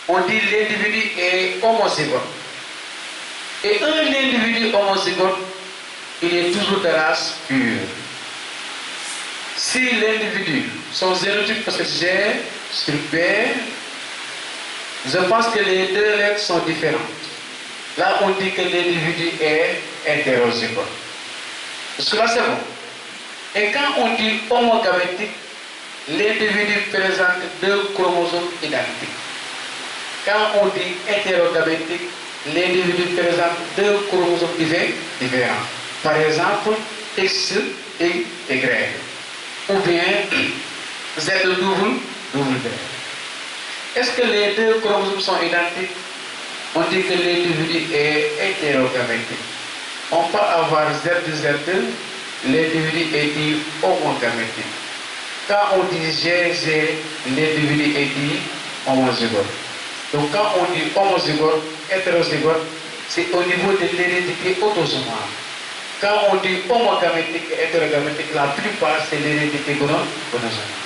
on dit l'individu est homozygote. Et un individu homozygote, il est toujours de race pure. Si l'individu, son zénotype possède G sur B, je pense que les deux lettres sont différentes. Là, on dit que l'individu est hétérozygote. Cela c'est bon. Et quand on dit homogamétique, l'individu présente deux chromosomes identiques. Quand on dit hétérogamétique, l'individu présente deux chromosomes différents. Par exemple, X et Y. Ou bien Z double W. Est-ce que les deux chromosomes sont identiques? On dit que l'individu est hétérogamétique. On peut avoir ZZ, l'individu est dit homogamétique. Quand on dit GG, l'individu est dit homozygote. Donc quand on dit homozygote, hétérozygote, c'est au niveau de l'hérédité autosomale. Quand on dit homogamétique et hétérogamétique, la plupart c'est l'hérédité chromosomique.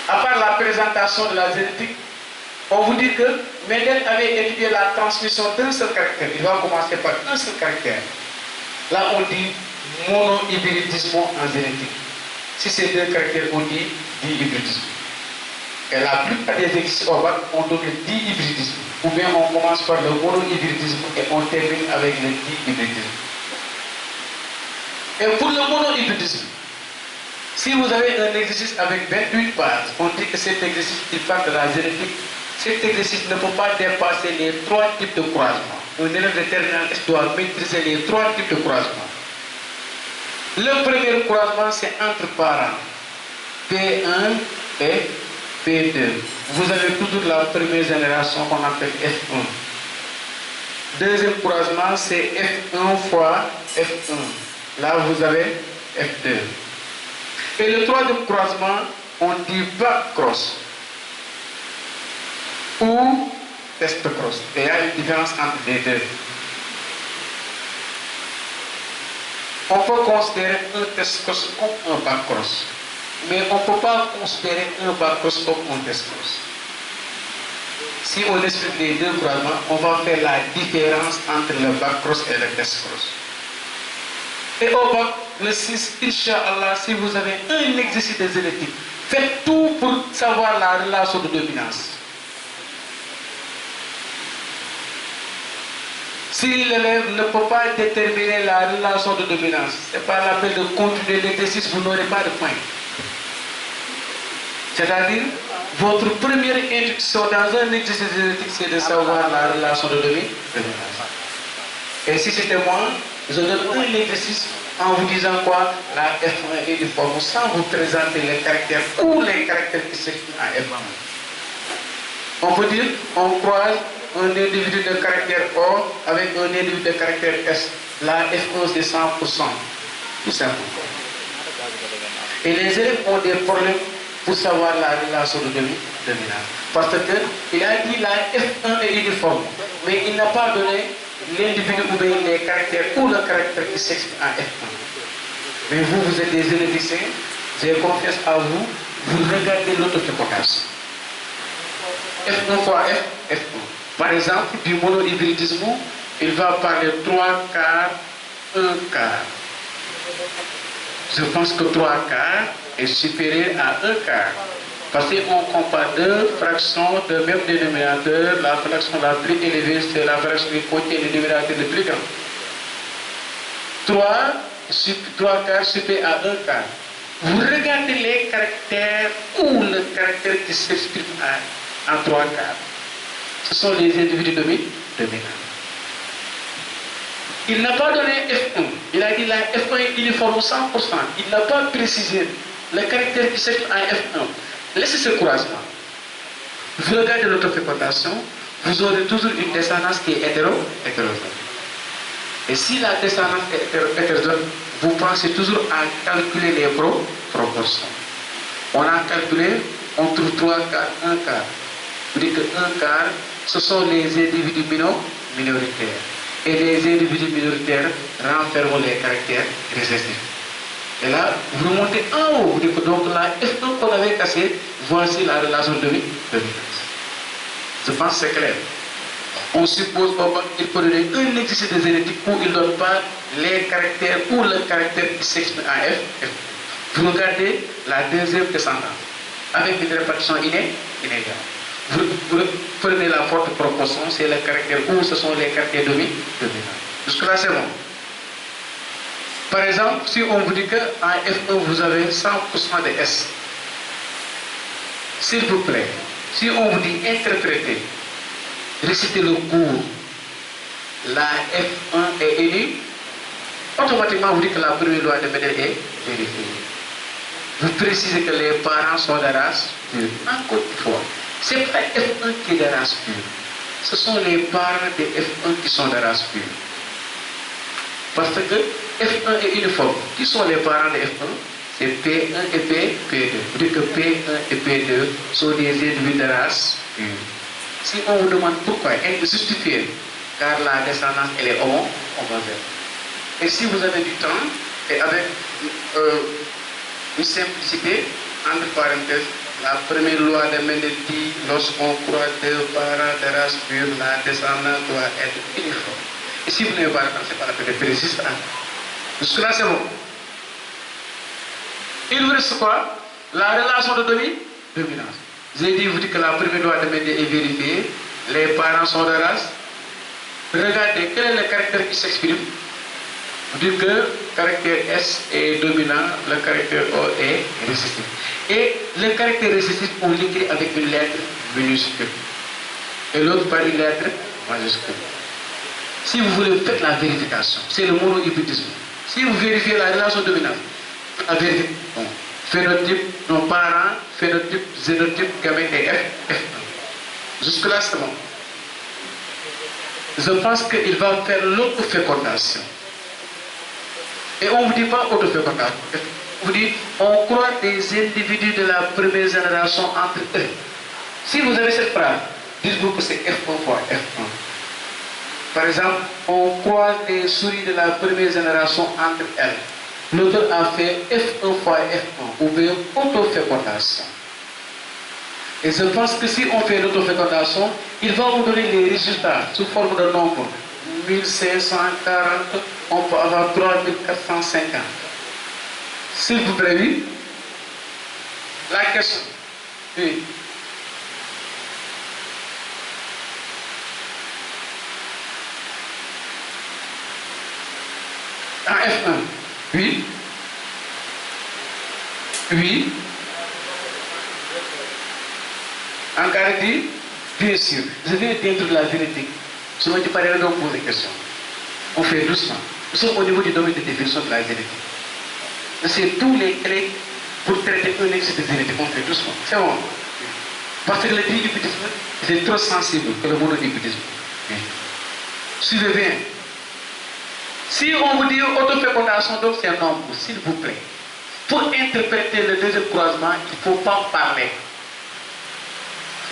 À part la présentation de la génétique, on vous dit que Mendel avait étudié la transmission d'un seul caractère. Il va commencer par un seul caractère. Là on dit monohybridisme en génétique. Si c'est deux caractères, on dit dihybridisme. Et la plupart des exercices au bac, on donne le dihybridisme. Ou bien on commence par le monohybridisme et on termine avec le dihybridisme. Et pour le monohybridisme, si vous avez un exercice avec 28 pages, on dit que cet exercice il part de la génétique. Cet exercice ne peut pas dépasser les trois types de croisements. Un élève de terminale doit maîtriser les trois types de croisements. Le premier croisement, c'est entre parents, P1 et P2. Vous avez toujours la première génération qu'on appelle F1. Deuxième croisement, c'est F1 fois F1. Là, vous avez F2. Et le troisième croisement, on dit back-cross ou test-cross. Et il y a une différence entre les deux. On peut considérer un test-cross comme un back-cross. Mais on ne peut pas considérer un back-cross comme un test-cross. Si on explique les deux croisements, on va faire la différence entre le back-cross et le test-cross. Et au bac, le 6, Inch'Allah, si vous avez un exercice de génétique, faites tout pour savoir la relation de dominance. Si l'élève ne peut pas déterminer la relation de dominance, c'est pas la peine de continuer l'exercice, vous n'aurez pas de points. C'est-à-dire, votre première instruction dans un exercice génétique, c'est de savoir la relation de dominance. Et si c'était moi, je donne un exercice en vous disant quoi? La F1 est uniforme, sans vous présenter les caractères ou les caractères qui s'expriment en F1. On peut dire, on croise un individu de caractère O avec un individu de caractère S. La F1 c'est 100%. Tout simplement. Et les élèves ont des problèmes pour savoir la relation de dominance. Parce qu'il a dit la F1 est uniforme, mais il n'a pas donné l'individu ou bien les caractères ou le caractère qui s'exprime en F1. Mais vous, vous êtes des généticiens, j'ai confiance à vous, vous regardez l'autofécondation. F1 fois F, F1. Par exemple, du monohybridisme, il va parler 3 quarts, 1 quart. Je pense que 3 quarts est supérieur à 1 quart. Parce qu'on compare deux fractions de même dénominateur, la fraction la plus élevée, c'est la fraction qui contient le dénominateur le plus grand. 3 quarts supérieur à 1 quart. Vous regardez les caractères ou le caractère qui s'exprime en 3 quarts. Ce sont les individus dominants. Il n'a pas donné F1. Il a dit la F1 est uniforme 100%. Il n'a pas précisé le caractère qui s'exprime en F1. Laissez ce croisement. Vous regardez l'autofécondation, vous aurez toujours une descendance qui est hétérozygote. Et si la descendance est hétérozygote, vous pensez toujours à calculer les proportions. On a calculé, on trouve 3 quarts, 1 quart. Vous dites que 1 quart, ce sont les individus minoritaires. Et les individus minoritaires renferment les caractères récessifs. Et là, vous remontez en haut, vous dites que donc la F1 qu'on avait cassé, voici la relation de dominance. Je pense que c'est clair. On suppose qu'il peut donner un exercice de génétique où il ne donne pas les caractères ou le caractère qui s'exprime en F. Vous regardez la deuxième descendance avec une répartition inégale. Vous prenez la forte proportion, c'est le caractère ou ce sont les caractères dominants. Jusque-là, c'est bon. Par exemple, si on vous dit qu'en F1 vous avez 100% de S, s'il vous plaît, si on vous dit interpréter, réciter le cours, la F1 est élue, automatiquement vous dites que la première loi de Mendel est vérifiée. Vous précisez que les parents sont de race pure. Encore une fois, ce n'est pas F1 qui est de race pure. Ce sont les parents de F1 qui sont de race pure. Parce que F1 est uniforme. Qui sont les parents de F1? C'est P1 et P2. Vous dites que P1 et P2 sont des individus de race pure. Si on vous demande pourquoi, justifiez, car la descendance elle est homogène. Et si vous avez du temps, et avec une simplicité, entre parenthèses, la première loi de Mendel dit, lorsqu'on croit deux parents de race pure, la descendance doit être uniforme. Et si vous n'avez pas le temps, ce n'est pas la peine de préciser. Jusque-là, c'est bon. Il vous reste quoi? La relation de dominance. J'ai dit, vous dites que la première loi de Mendel est vérifiée, les parents sont de race. Regardez, quel est le caractère qui s'exprime? Vous dites que le caractère S est dominant, le caractère O est récessif. Et le caractère récessif, on l'écrit avec une lettre minuscule. Et l'autre par une lettre majuscule. Si vous voulez, faites la vérification. C'est le monohybritisme. Si vous vérifiez la relation dominante, la vérification. Bon. Phénotype, nos parents, phénotype, génotype, gamète et F1. Jusque-là, c'est bon. Je pense qu'il va faire l'autofécondation. Et on ne vous dit pas autofécondation. On vous dit, on croit des individus de la première génération entre eux. Si vous avez cette phrase, dites-vous que c'est F1 fois F1. Par exemple, on croit des souris de la première génération entre elles. L'auteur a fait F1 fois F1, ou bien autofécondation. Et je pense que si on fait l'autofécondation, il va vous donner les résultats sous forme de nombre. 1540, on peut avoir 3450. S'il vous plaît, oui. La question. Oui. En F1. Oui. Oui. En caractère, bien sûr. Je viens d'introduire la génétique. Je ne dis pas de poser des questions. On fait doucement. Nous sommes au niveau du domaine de définition de la génétique. C'est tous les clés pour traiter un exercice de génétique. On fait doucement. C'est bon. Parce que le dihybritisme est trop sensible que le monohybritisme. Suivez bien. Si on vous dit autofécondation, donc c'est un nombre, s'il vous plaît. Pour interpréter le deuxième croisement, il ne faut pas parler.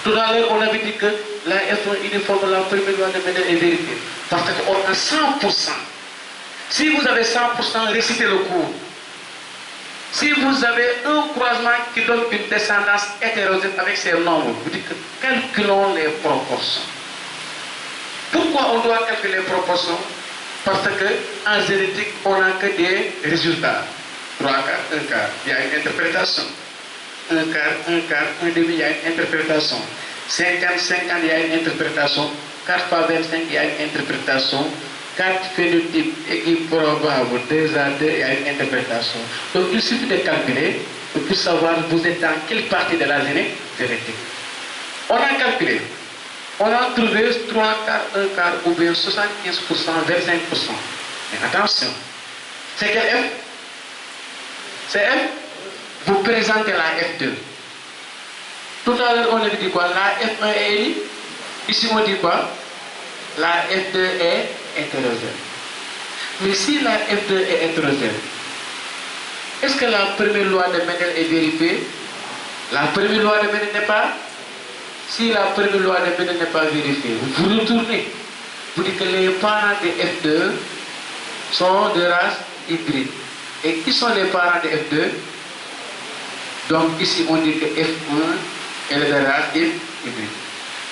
Tout à l'heure, on avait dit que la F1 uniforme, la première loi de Mendel est vérifiée. Parce qu'on a 100%. Si vous avez 100%, récitez le cours. Si vous avez un croisement qui donne une descendance hétérogène avec ces nombres, vous dites que calculons les proportions. Pourquoi on doit calculer les proportions? Parce qu'en génétique, on n'a que des résultats. 3 quarts, 1 quart, il y a une interprétation. 1 quart, 1 demi, il y a une interprétation. 50, 50, il y a une interprétation. 4 fois 25, il y a une interprétation. 4 phénotypes improbables, 2 à 2, il y a une interprétation. Donc il suffit de calculer pour savoir vous êtes dans quelle partie de la génétique. On a calculé. On a trouvé 3 quarts, 1 quart ou bien 75%, 25%. Mais attention, c'est quel F? C'est F? Vous présentez la F2. Tout à l'heure, on avait dit quoi? La F1 est unie. Ici, on dit quoi? La F2 est hétérogène. Mais si la F2 est hétérogène, est-ce que la première loi de Mendel est vérifiée? La première loi de Mendel n'est pas. Si la première loi de Mendel n'est pas vérifiée, vous retournez. Vous dites que les parents de F2 sont de race hybride. Et qui sont les parents de F2? Donc ici on dit que F1 est de race hybride.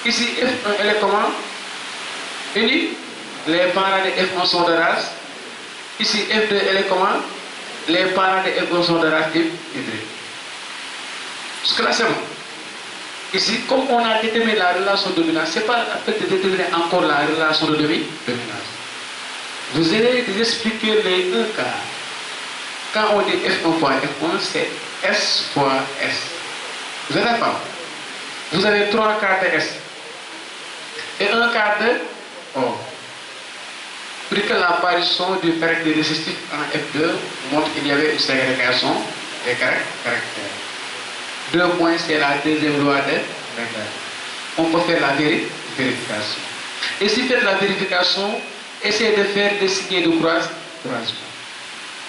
Ici, F1, elle est comment? Unie. Les parents de F1 sont de race. Ici, F2, elle est comment? Les parents de F1 sont de race hybride. Jusque-là, c'est bon. Ici, comme on a déterminé la relation dominante, ce n'est pas la peine de déterminer encore la relation de dominance. Vous allez expliquer les un cas. Quand on dit F1 fois F1, c'est S fois S. Vous êtes d'accord? Vous avez 3 quarts de S et 1 quart de O. Pour que l'apparition du caractère récessif en F2 montre qu'il y avait une ségrégation des caractères. 2 points, c'est la deuxième loi de Mendel. On peut faire la vérification. Et si vous faites la vérification, essayez de faire des signes de croisement.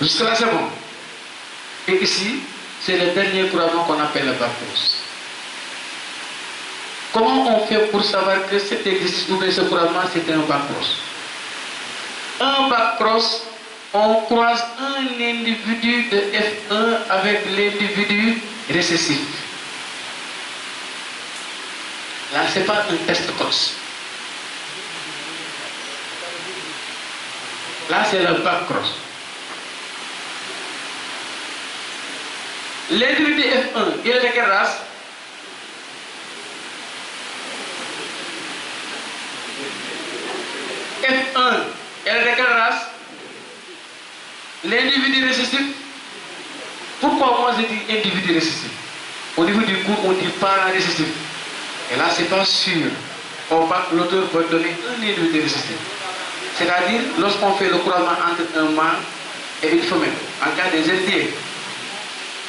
Jusque-là, c'est bon. Et ici, c'est le dernier croisement qu'on appelle le back-cross. Comment on fait pour savoir que cet exercice ou ce croisement, c'est un back-cross? Un back-cross, on croise un individu de F1 avec l'individu récessif. Là, ce n'est pas un test cross. Là, c'est le back-cross. L'individu F1, il est de quelle race? F1, elle est de quelle race? L'individu récessif. Pourquoi moi je dis individu récessif? Au niveau du cours, on dit parent récessif. Et là, ce n'est pas sûr. L'auteur va donner un individu récessif. C'est-à-dire, lorsqu'on fait le croisement entre un mâle et une femelle, en cas des LDA,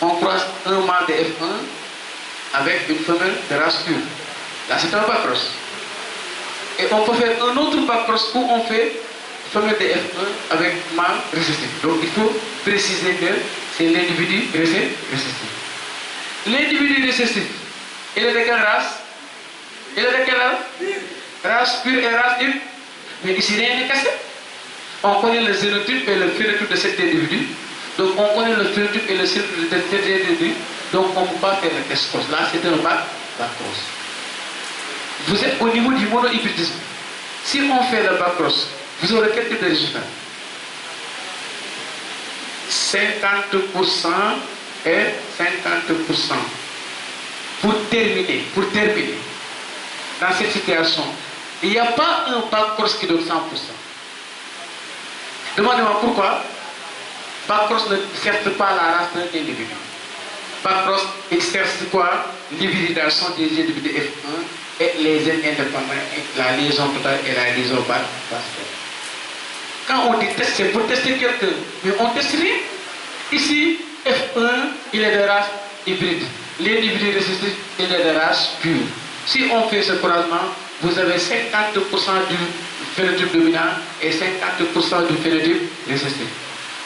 on croise un mâle de F1 avec une femelle de race pure. Là, c'est un back-cross. Et on peut faire un autre back-cross où on fait femelle de F1 avec mâle récessif. Donc, il faut préciser que c'est l'individu récessif. L'individu récessif, il est de quelle race? Il est de quelle race? Race pure et race hybride. Mais ici, rien n'est cassé. On connaît le génotype et le phénotype de cet individu. Donc, on connaît le phénotype et le génotype de cet individu. Donc, on ne peut pas faire le test cross. Là, c'est un back-cross. Vous êtes au niveau du monohybridisme. Si on fait le back-cross, vous aurez quel type de résultat? 50% et 50%. Pour terminer, dans cette situation, il n'y a pas un back-cross qui donne 100%. Demandez-moi pourquoi. Back-cross ne certes pas la race d'un individu. Back-cross exerce quoi? L'hybridation des individus F1 et les N indépendants, la liaison totale et la liaison basse. Quand on dit test, c'est pour tester quelqu'un, mais on ne teste rien. Ici, F1, il est de race hybride. L'individu récessif, il est de race pure. Si on fait ce croisement, vous avez 50% du phénotype dominant et 50% du phénotype récessif.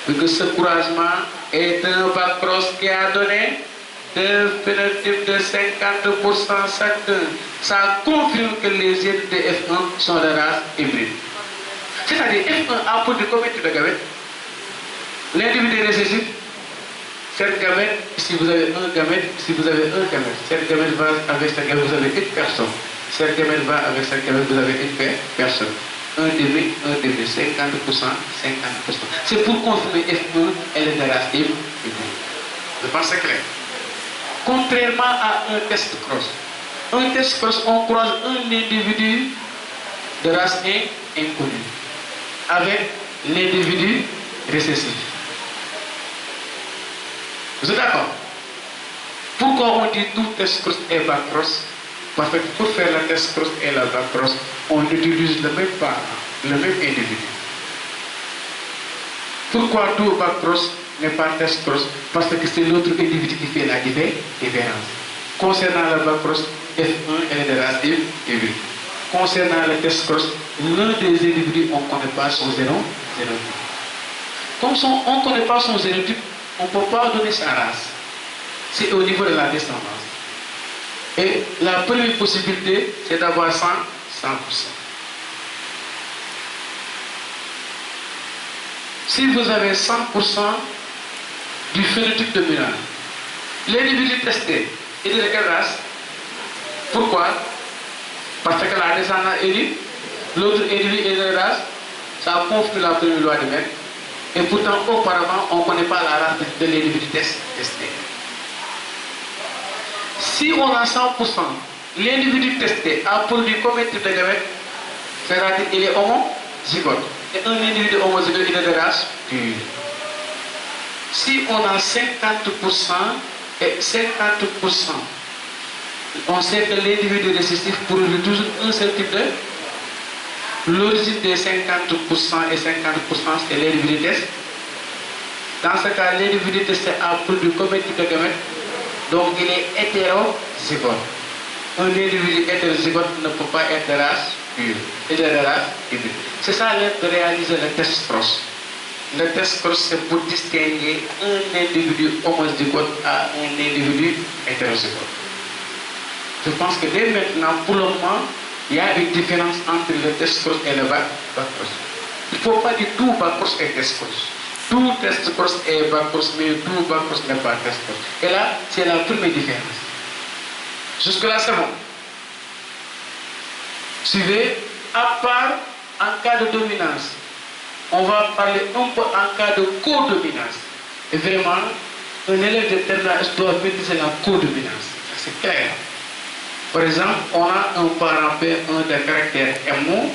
Donc ce croisement est un back-cross qui a donné deux phénotypes de 50% chacun. Ça confirme que les individus de F1 sont de race hybride. C'est-à-dire F1 a produit combien de gamètes? L'individu récessif, cette gamète, si vous avez un gamète, si vous avez un gamète, cette gamète va avec cette gamète, vous avez une personne. Cette gamète va avec cette gamète, vous avez une personne. Un demi, 50%, 50%. C'est pour confirmer F1, elle est de race hybride. Je pense que c'est clair. Contrairement à un test cross. Un test cross, on croise un individu de race inconnue avec l'individu récessif. Vous êtes d'accord? Pourquoi on dit tout test cross et back-cross? Parce que pour faire le test cross et la back-cross, on utilise le même parent, le même individu. Pourquoi tout back-cross n'est pas test cross? Parce que c'est l'autre individu qui fait la différence. Concernant le back-cross, F1 est de race hybride. Concernant le test cross, l'un des individus, on ne connaît pas son génotype. Comme on ne connaît pas son génotype, on ne peut pas donner sa race. C'est au niveau de la descendance. Et la première possibilité, c'est d'avoir 100%. Si vous avez 100% du phénotype dominant, l'individu testé, il est de quelle race? Pourquoi? Parce que la descendance est l'autre est de race, ça confirme la première loi de Mendel. Et pourtant, auparavant, on ne connaît pas la race de l'individu testé. Si on a 100%, l'individu testé a produit combien de types de gamètes? C'est-à-dire qu'il est homozygote. Et un individu homozygote, il est de race pure. Si on a 50% et 50%, on sait que l'individu récessif produit toujours un seul type de. L'origine des 50% et 50%, c'est l'individu testé. Dans ce cas, l'individu testé a produit combien de types de gamètes? Donc il est hétérozygote. Un individu hétérozygote ne peut pas être de race pure. Il est de race hybride. C'est ça l'aide de réaliser le test cross. Le test cross, c'est pour distinguer un individu homozygote à un individu hétérozygote. Je pense que dès maintenant, pour le moment, il y a une différence entre le test cross et le back cross. Il ne faut pas dire tout back cross et test cross. Tout test cross est back cross, mais tout back cross n'est pas test cross. Et là, c'est la première différence. Jusque-là, c'est bon. Suivez, à part en cas de dominance, on va parler un peu en cas de codominance. Et vraiment, un élève de terminale doit maîtriser la codominance. C'est clair. Par exemple, on a un parent P1 de caractère MO,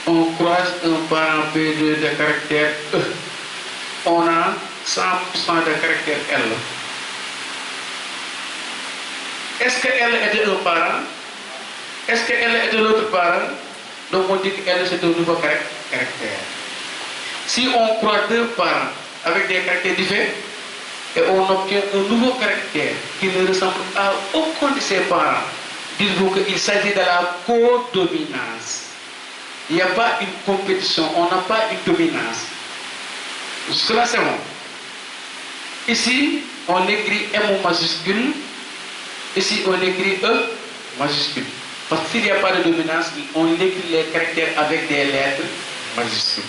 on croise un parent P2 de caractère E. On a 100% de caractère L. Est-ce que L est de un parent? Est-ce que L est de l'autre parent? Donc on dit que L c'est un nouveau caractère. Si on croise deux parents avec des caractères différents, et on obtient un nouveau caractère qui ne ressemble à aucun de ses parents, dites-vous qu'il s'agit de la codominance. Il n'y a pas une compétition, on n'a pas une dominance. Jusque-là, c'est bon. Ici, on écrit M majuscule. Ici, on écrit E majuscule. Parce que s'il n'y a pas de dominance, on écrit les caractères avec des lettres majuscules.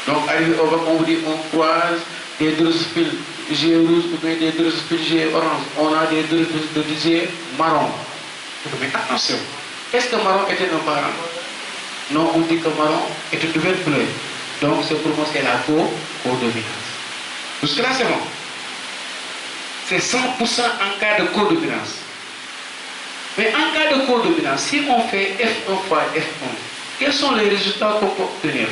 Donc, arrivé au bac, on vous dit on croise des drosophiles G rouge ou bien des drosophiles G orange. On a des drosophiles de G marron. Mais attention, est-ce que marron était un parent? Non, on dit que marron est une nouvelle couleur. Donc, c'est pour montrer la codominance. Jusque-là, c'est bon. C'est 100% en cas de codominance. Mais en cas de codominance, si on fait F1 fois F1, quels sont les résultats qu'on peut obtenir?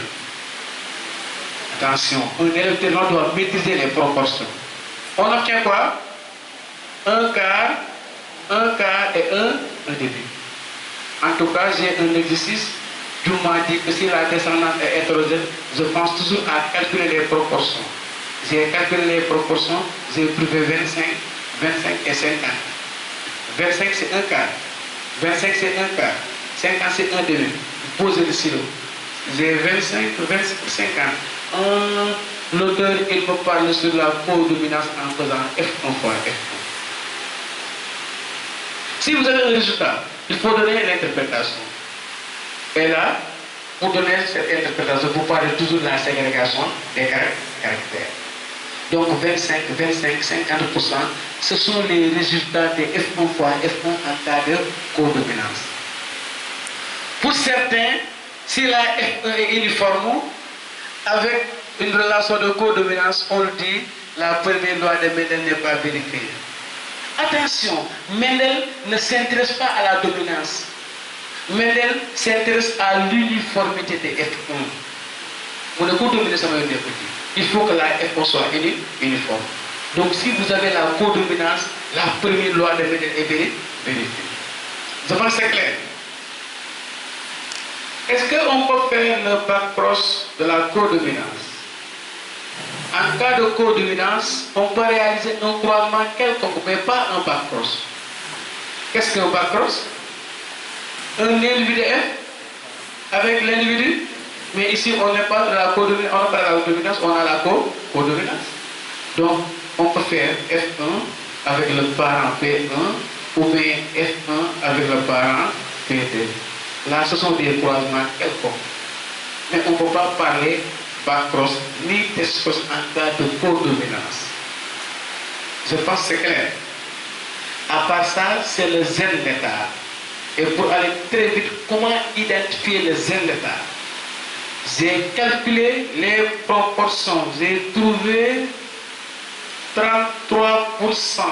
Attention, un élève terminal doit maîtriser les proportions. On obtient quoi? Un quart et un demi. En tout cas, j'ai un exercice. Je m'ai dit que si la descendance est hétérogène, je pense toujours à calculer les proportions. J'ai calculé les proportions, j'ai prouvé 25 et 50. 25 c'est un quart, 25 c'est un quart, 50 c'est un demi. Posez le silo. J'ai 25, 50. L'auteur, il me parle sur la codominance en faisant F1 fois F1. Si vous avez un résultat, il faut donner l'interprétation. Et là, pour donner cette interprétation, vous parlez toujours de la ségrégation des caractères. Donc 25, 50%, ce sont les résultats de F1 fois F1 en cas de codominance. Pour certains, si la F1 est uniforme, avec une relation de codominance, on le dit, la première loi de Mendel n'est pas vérifiée. Attention, Mendel ne s'intéresse pas à la dominance. Mendel s'intéresse à l'uniformité de F1. Il faut que la F1 soit uniforme. Donc si vous avez la codominance, la première loi de Mendel est vérifiée. Je pense que c'est clair. Est-ce qu'on peut faire le back cross de la codominance? En cas de codominance, on peut réaliser un croisement quelconque, mais pas un back cross. Qu'est-ce qu'un back cross? Un individu F avec l'individu, mais ici on n'est pas de la codominance, on n'a pas la dominance, on a la codominance. Donc on peut faire F1 avec le parent P1 ou bien F1 avec le parent P2. Là, ce sont des croisements quelconques. Mais on ne peut pas parler back cross ni test cross en cas de codominance. Je pense que c'est clair. À part ça, c'est le zen d'état. Et pour aller très vite, comment identifier les indétats? J'ai calculé les proportions. J'ai trouvé 33%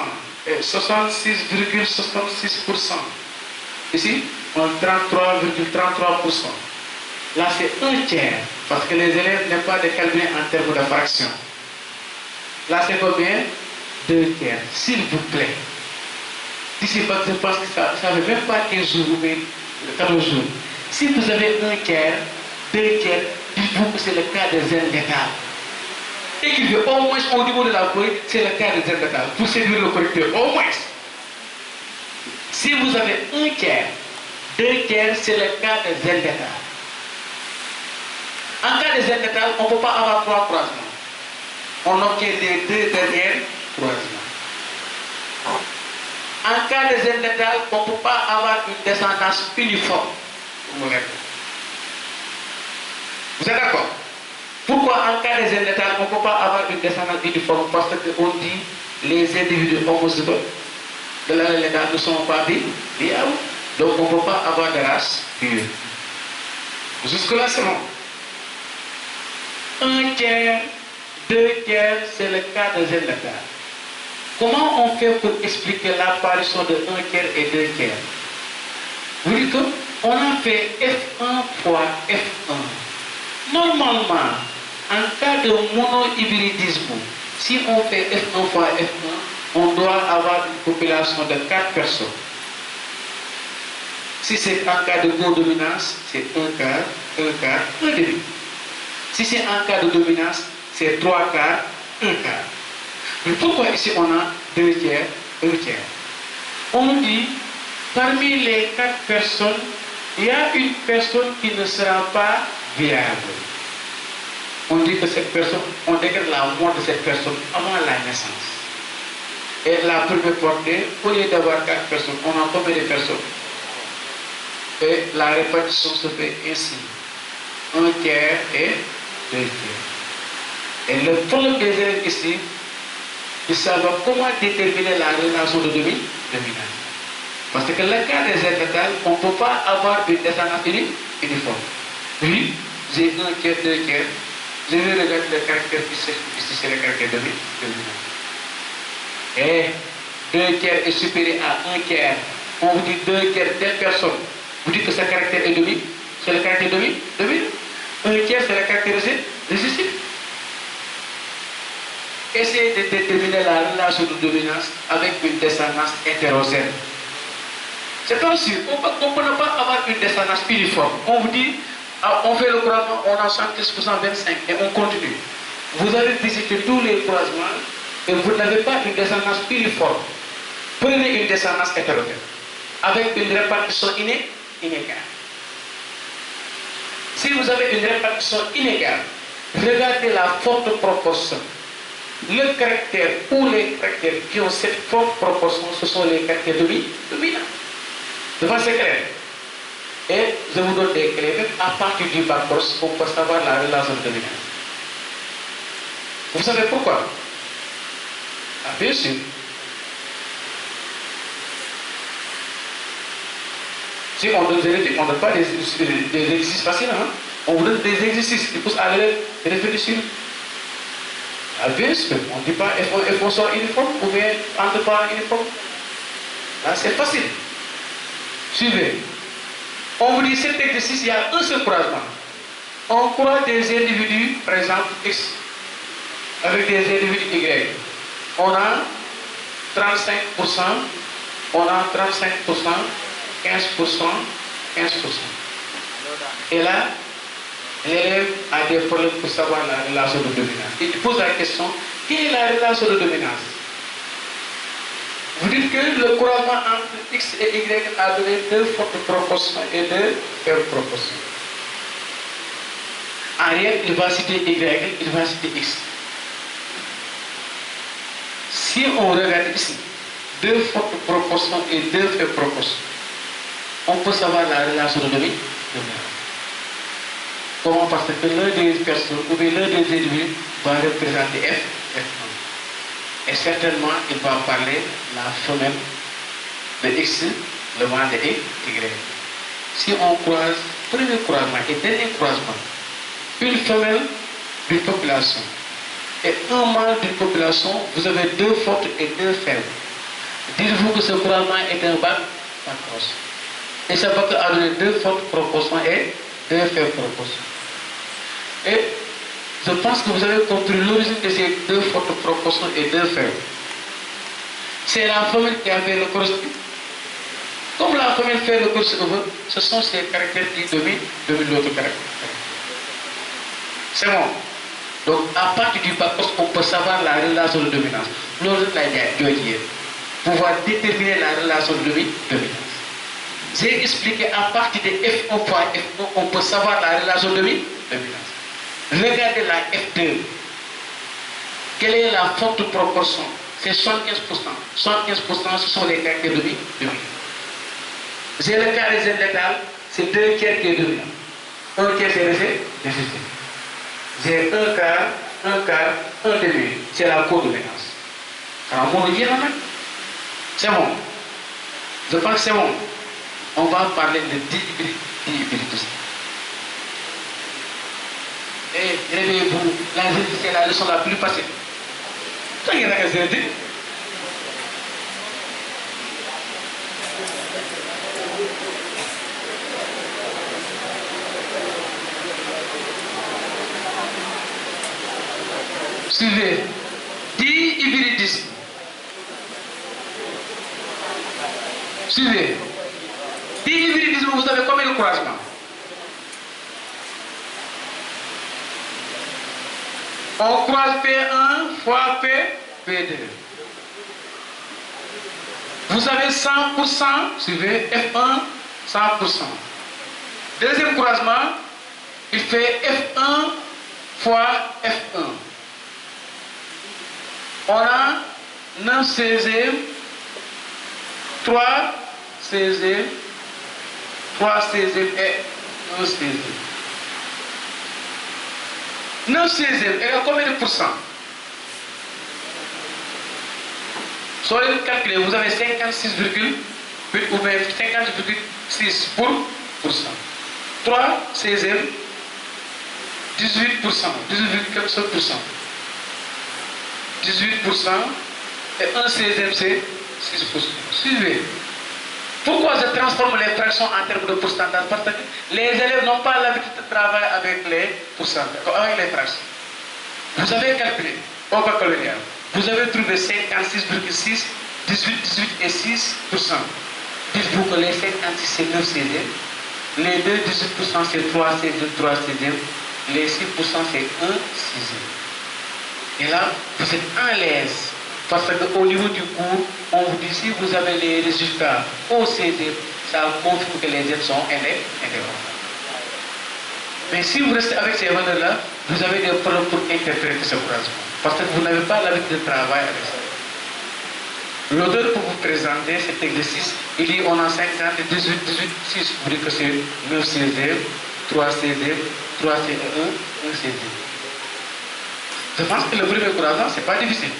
et 66,66%. Ici, on a 33,33%. Là, c'est un tiers, parce que les élèves n'aiment pas de calculer en termes de fraction. Là, c'est combien? 2 tiers, s'il vous plaît. Ici, je pense que ça ne fait même pas 15 jours ou 14 jours. Si vous avez un tiers, 2 tiers, dites-vous que c'est le cas des indétats. Écrivez au moins au niveau de la feuille, c'est le cas des indétats. Pour séduire le correcteur, au moins. Si vous avez un tiers, 2 tiers, c'est le cas des indétats. En cas des indétats, on ne peut pas avoir 3 croisements. On obtient les 2 derniers croisements. En cas des indétats, on ne peut pas avoir une descendance uniforme. Vous êtes d'accord? Pourquoi en cas des indétats, on ne peut pas avoir une descendance uniforme? Parce qu'on dit les individus homozygotes de la légal ne sont pas des AO. Donc on ne peut pas avoir de race pure. Jusque-là, c'est bon. Un tiers, 2 tiers, c'est le cas des indétats. Comment on fait pour expliquer l'apparition de 1 tiers et 2 tiers? Vous dites qu'on a fait F1 fois F1. Normalement, en cas de monohybridisme, si on fait F1 fois F1, on doit avoir une population de 4 personnes. Si c'est en cas de codominance, c'est 1 quart, 1 quart, 1 demi. Si c'est en cas de dominance, c'est 3 quarts, 1 quart. Mais pourquoi ici on a 2 tiers, 1 tiers? On dit, parmi les 4 personnes, il y a une personne qui ne sera pas viable. On dit que cette personne, on décrète la mort de cette personne avant la naissance. Et la première portée, au lieu d'avoir 4 personnes, on a combien de personnes? Et la répartition se fait ainsi. 1 tiers et 2 tiers. Et le problème des élèves ici, ils savent comment déterminer la relation de dominance. Parce que le cas des indétats, on ne peut pas avoir une descendance uniforme. Oui, j'ai 1 tiers, 2 tiers. Je vais regarder le caractère ici, c'est le caractère dominant. Et 2 tiers est supérieur à 1 tiers. On vous dit 2 tiers telle personne. Vous dites que ce caractère est dominant. C'est le caractère dominant. 1 tiers, c'est le caractère récessif. Essayez de déterminer la relation de dominance avec une descendance hétérogène. C'est pas sûr. On ne peut pas avoir une descendance uniforme. On vous dit, on fait le croisement, on a 70%, 25 et on continue. Vous avez visité tous les croisements et vous n'avez pas une descendance uniforme. Prenez une descendance hétérogène avec une répartition inégale. Si vous avez une répartition inégale, regardez la forte proportion. Le caractère ou les caractères qui ont cette forte proportion, ce sont les caractères dominants. Devant ces clair. Et je vous donne des clés, même à partir du parcours, on peut savoir la relation de dominance. Vous savez pourquoi? Ah, bien sûr. Si on donne des études, on ne donne pas des exercices faciles. Hein? On vous donne des exercices qui poussent à réfléchir. Ah, bien sûr, on ne dit pas F1 soit uniforme ou bien entre pas uniforme. Là, c'est facile. Suivez. On vous dit cet exercice, il y a un seul croisement. On croise des individus, par exemple X, avec des individus Y. On a 35%, on a 35%, 15%, 15%. Et là, l'élève a des problèmes pour savoir la relation de dominance. Il pose la question, quelle est la relation de dominance? Vous dites que le croisement entre X et Y a donné 2 fortes proportions et 2 faibles proportions. En réel, il va citer Y, il va citer X. Si on regarde ici, 2 fortes proportions et 2 faibles proportions, on peut savoir la relation de dominance. Comment? Parce que l'un des personnes ou bien l'un des individus va représenter F1. Et certainement, il va parler la femelle de X, le ventre est Y. Si on croise, premier croisement et dernier croisement, une femelle d'une population et un mâle d'une population, vous avez deux fortes et deux faibles. Dites-vous que ce croisement est un bac cross. Et ce bac a donné deux fortes proportions et deux faibles proportions. Et je pense que vous avez compris l'origine de ces deux fortes proportions et deux faibles. C'est la femelle qui a fait le cross. Comme la femelle fait le crossover, ce sont ces caractères qui dominent l'autre caractère. C'est bon. Donc, à partir du bac cross, on peut savoir la relation de dominance. L'autre l'a dit, pouvoir déterminer la relation de dominance. J'ai expliqué à partir de F1 fois F1, on peut savoir la relation de dominance. Regardez la F2. Quelle est la forte proportion? C'est 75%. 75%, ce sont les caractères de dominance. J'ai le cas des létales, c'est 2 tiers qui est dominant. 1 tiers c'est resté. J'ai un quart, un demi. C'est la codominance. Alors, on dit c'est bon. Je pense que c'est bon. On va parler de dihybridisme. Et réveillez-vous, c'est la leçon la plus facile. Quand il y a un dit, suivez, dihybridisme. Suivez. Dihybridisme, vous savez combien de croisements? On croise P1 fois P2. Vous avez 100%, suivez, F1, 100%. Deuxième croisement, il fait F1 fois F1. On a 9 16e, 3 16e, 3 16e et 1 16e. 9 16e égale combien de pourcents? Sur le calculer, vous avez 56,8 ou bien 50,6 pour cent. 3 16e, 18%, 18,4%. 18% et 1 16e c'est 6%. Suivez. Pourquoi je transforme les fractions en termes de pourcentage? Parce que les élèves n'ont pas l'habitude de travailler avec les pourcentages, avec les fractions. Vous avez calculé au baccalauréat, vous avez trouvé 56,6, 18 et 6%. Dites-vous que les 56 c'est 9 16e, les 2 18% c'est 3 16e, 3 16e, les 6% c'est 1 6e. Et là, vous êtes à l'aise. Parce qu'au niveau du cours, on vous dit si vous avez les résultats au CD, ça confirme que les aides sont indépendantes. Mais si vous restez avec ces valeurs-là, vous avez des problèmes pour interpréter ce croisement. Parce que vous n'avez pas l'habitude de travailler avec ça. L'auteur pour vous présenter cet exercice, il dit on a 50, 18, 18, 6. Vous dites que c'est 9 CD, 3 CD, 3 CD, 1 CD. Je pense que le premier croisement, ce n'est pas difficile.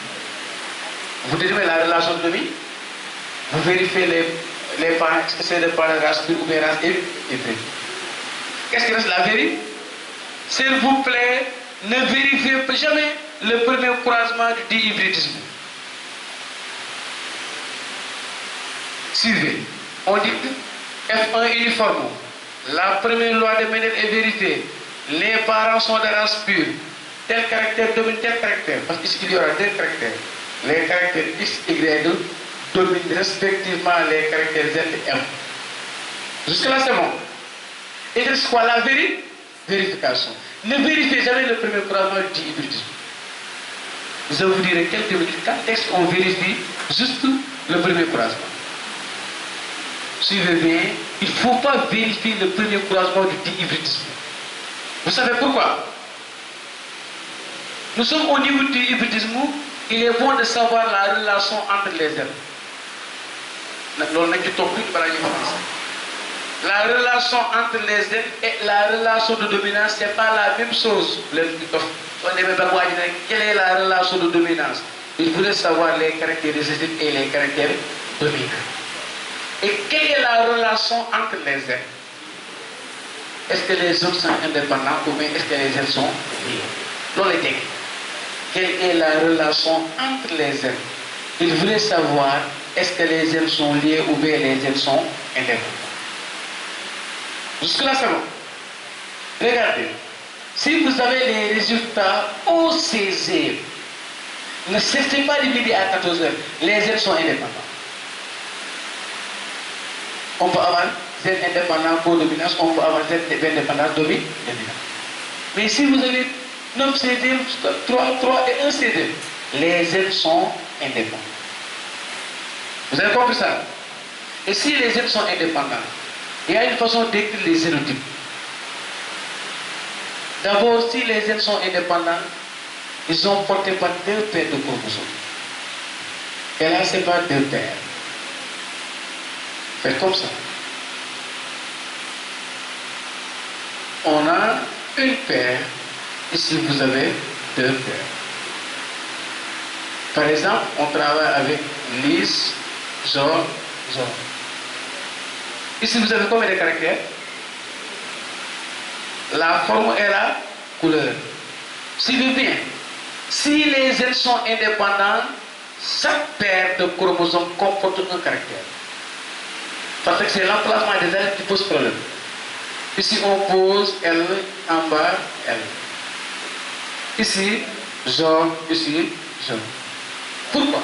Vous déterminez la relation de demi, vous vérifiez les parents, est-ce que c'est des parents race pure ou bien race hybride. Qu'est-ce qui reste la vérité? S'il vous plaît, ne vérifiez jamais le premier croisement du dihybridisme. Suivez. On dit F1 uniforme. La première loi de Mendel est vérifiée. Les parents sont de race pure. Tel caractère domine tel caractère. Parce qu'il y aura deux caractères. Les caractères X, Y dominent respectivement les caractères Z et M. Jusque-là, c'est bon. Et il reste quoi? La vérification. Ne vérifiez jamais le premier croisement du dihybridisme. Je vous dirai quelques minutes quand est-ce qu'on vérifie juste le premier croisement. Suivez bien, il ne faut pas vérifier le premier croisement du dihybridisme. Vous savez pourquoi? Nous sommes au niveau du hybridisme, il est bon de savoir la relation entre les ailes. La relation entre les ailes et la relation de dominance, ce n'est pas la même chose. Quelle est la relation de dominance? Il faudrait savoir les caractéristiques et les caractères dominants. Et quelle est la relation entre les ailes? Est-ce que les autres sont indépendants ou bien est-ce que les ailes sont liées? Dans les textes. Quelle est la relation entre les ailes? Il voulait savoir est-ce que les ailes sont liées ou bien les ailes sont indépendantes. Jusque-là, c'est bon. Regardez. Si vous avez les résultats au 16e, ne cessez pas de midi à 14h. Les ailes sont indépendantes. On peut avoir Z indépendant codominance, on peut avoir Z indépendant dominance. Mais si vous avez 9 CD, 3 et 1 CD, les ailes sont indépendantes. Vous avez compris ça? Et si les ailes sont indépendantes, il y a une façon d'écrire les énotypes. D'abord, si les ailes sont indépendantes, ils sont portés par 2 paires de chromosomes. Et là, c'est pas 2 paires. Faites comme ça. On a une paire. Ici, vous avez 2 paires. Par exemple, on travaille avec lisse, jaune, jaune. Ici, vous avez combien de caractères? La forme et la couleur. Suivez bien. Si les ailes sont indépendantes, chaque paire de chromosomes comporte un caractère. Parce que c'est l'emplacement des ailes qui pose problème. Ici, on pose L en bas, L. Ici, jaune, ici, jaune. Pourquoi?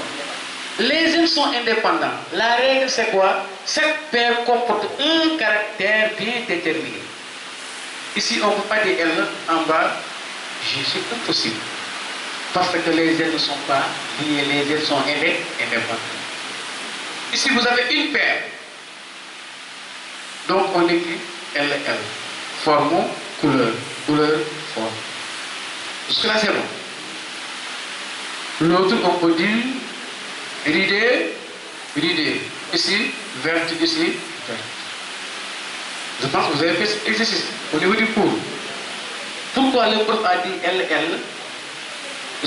Les ailes sont indépendantes. La règle, c'est quoi? Chaque paire comporte un caractère bien déterminé. Ici, on ne peut pas dire L en bas, G, c'est impossible. Parce que les ailes ne sont pas liées, les ailes sont indépendantes. Ici, vous avez une paire. Donc, on écrit LL. Forme, couleur, couleur, forme. Jusque-là, c'est bon. L'autre, on peut dire ridé, ridé. Ici, verte, ici, verte. Je pense que vous avez fait cet exercice au niveau du cours. Pourquoi le prof a dit LL,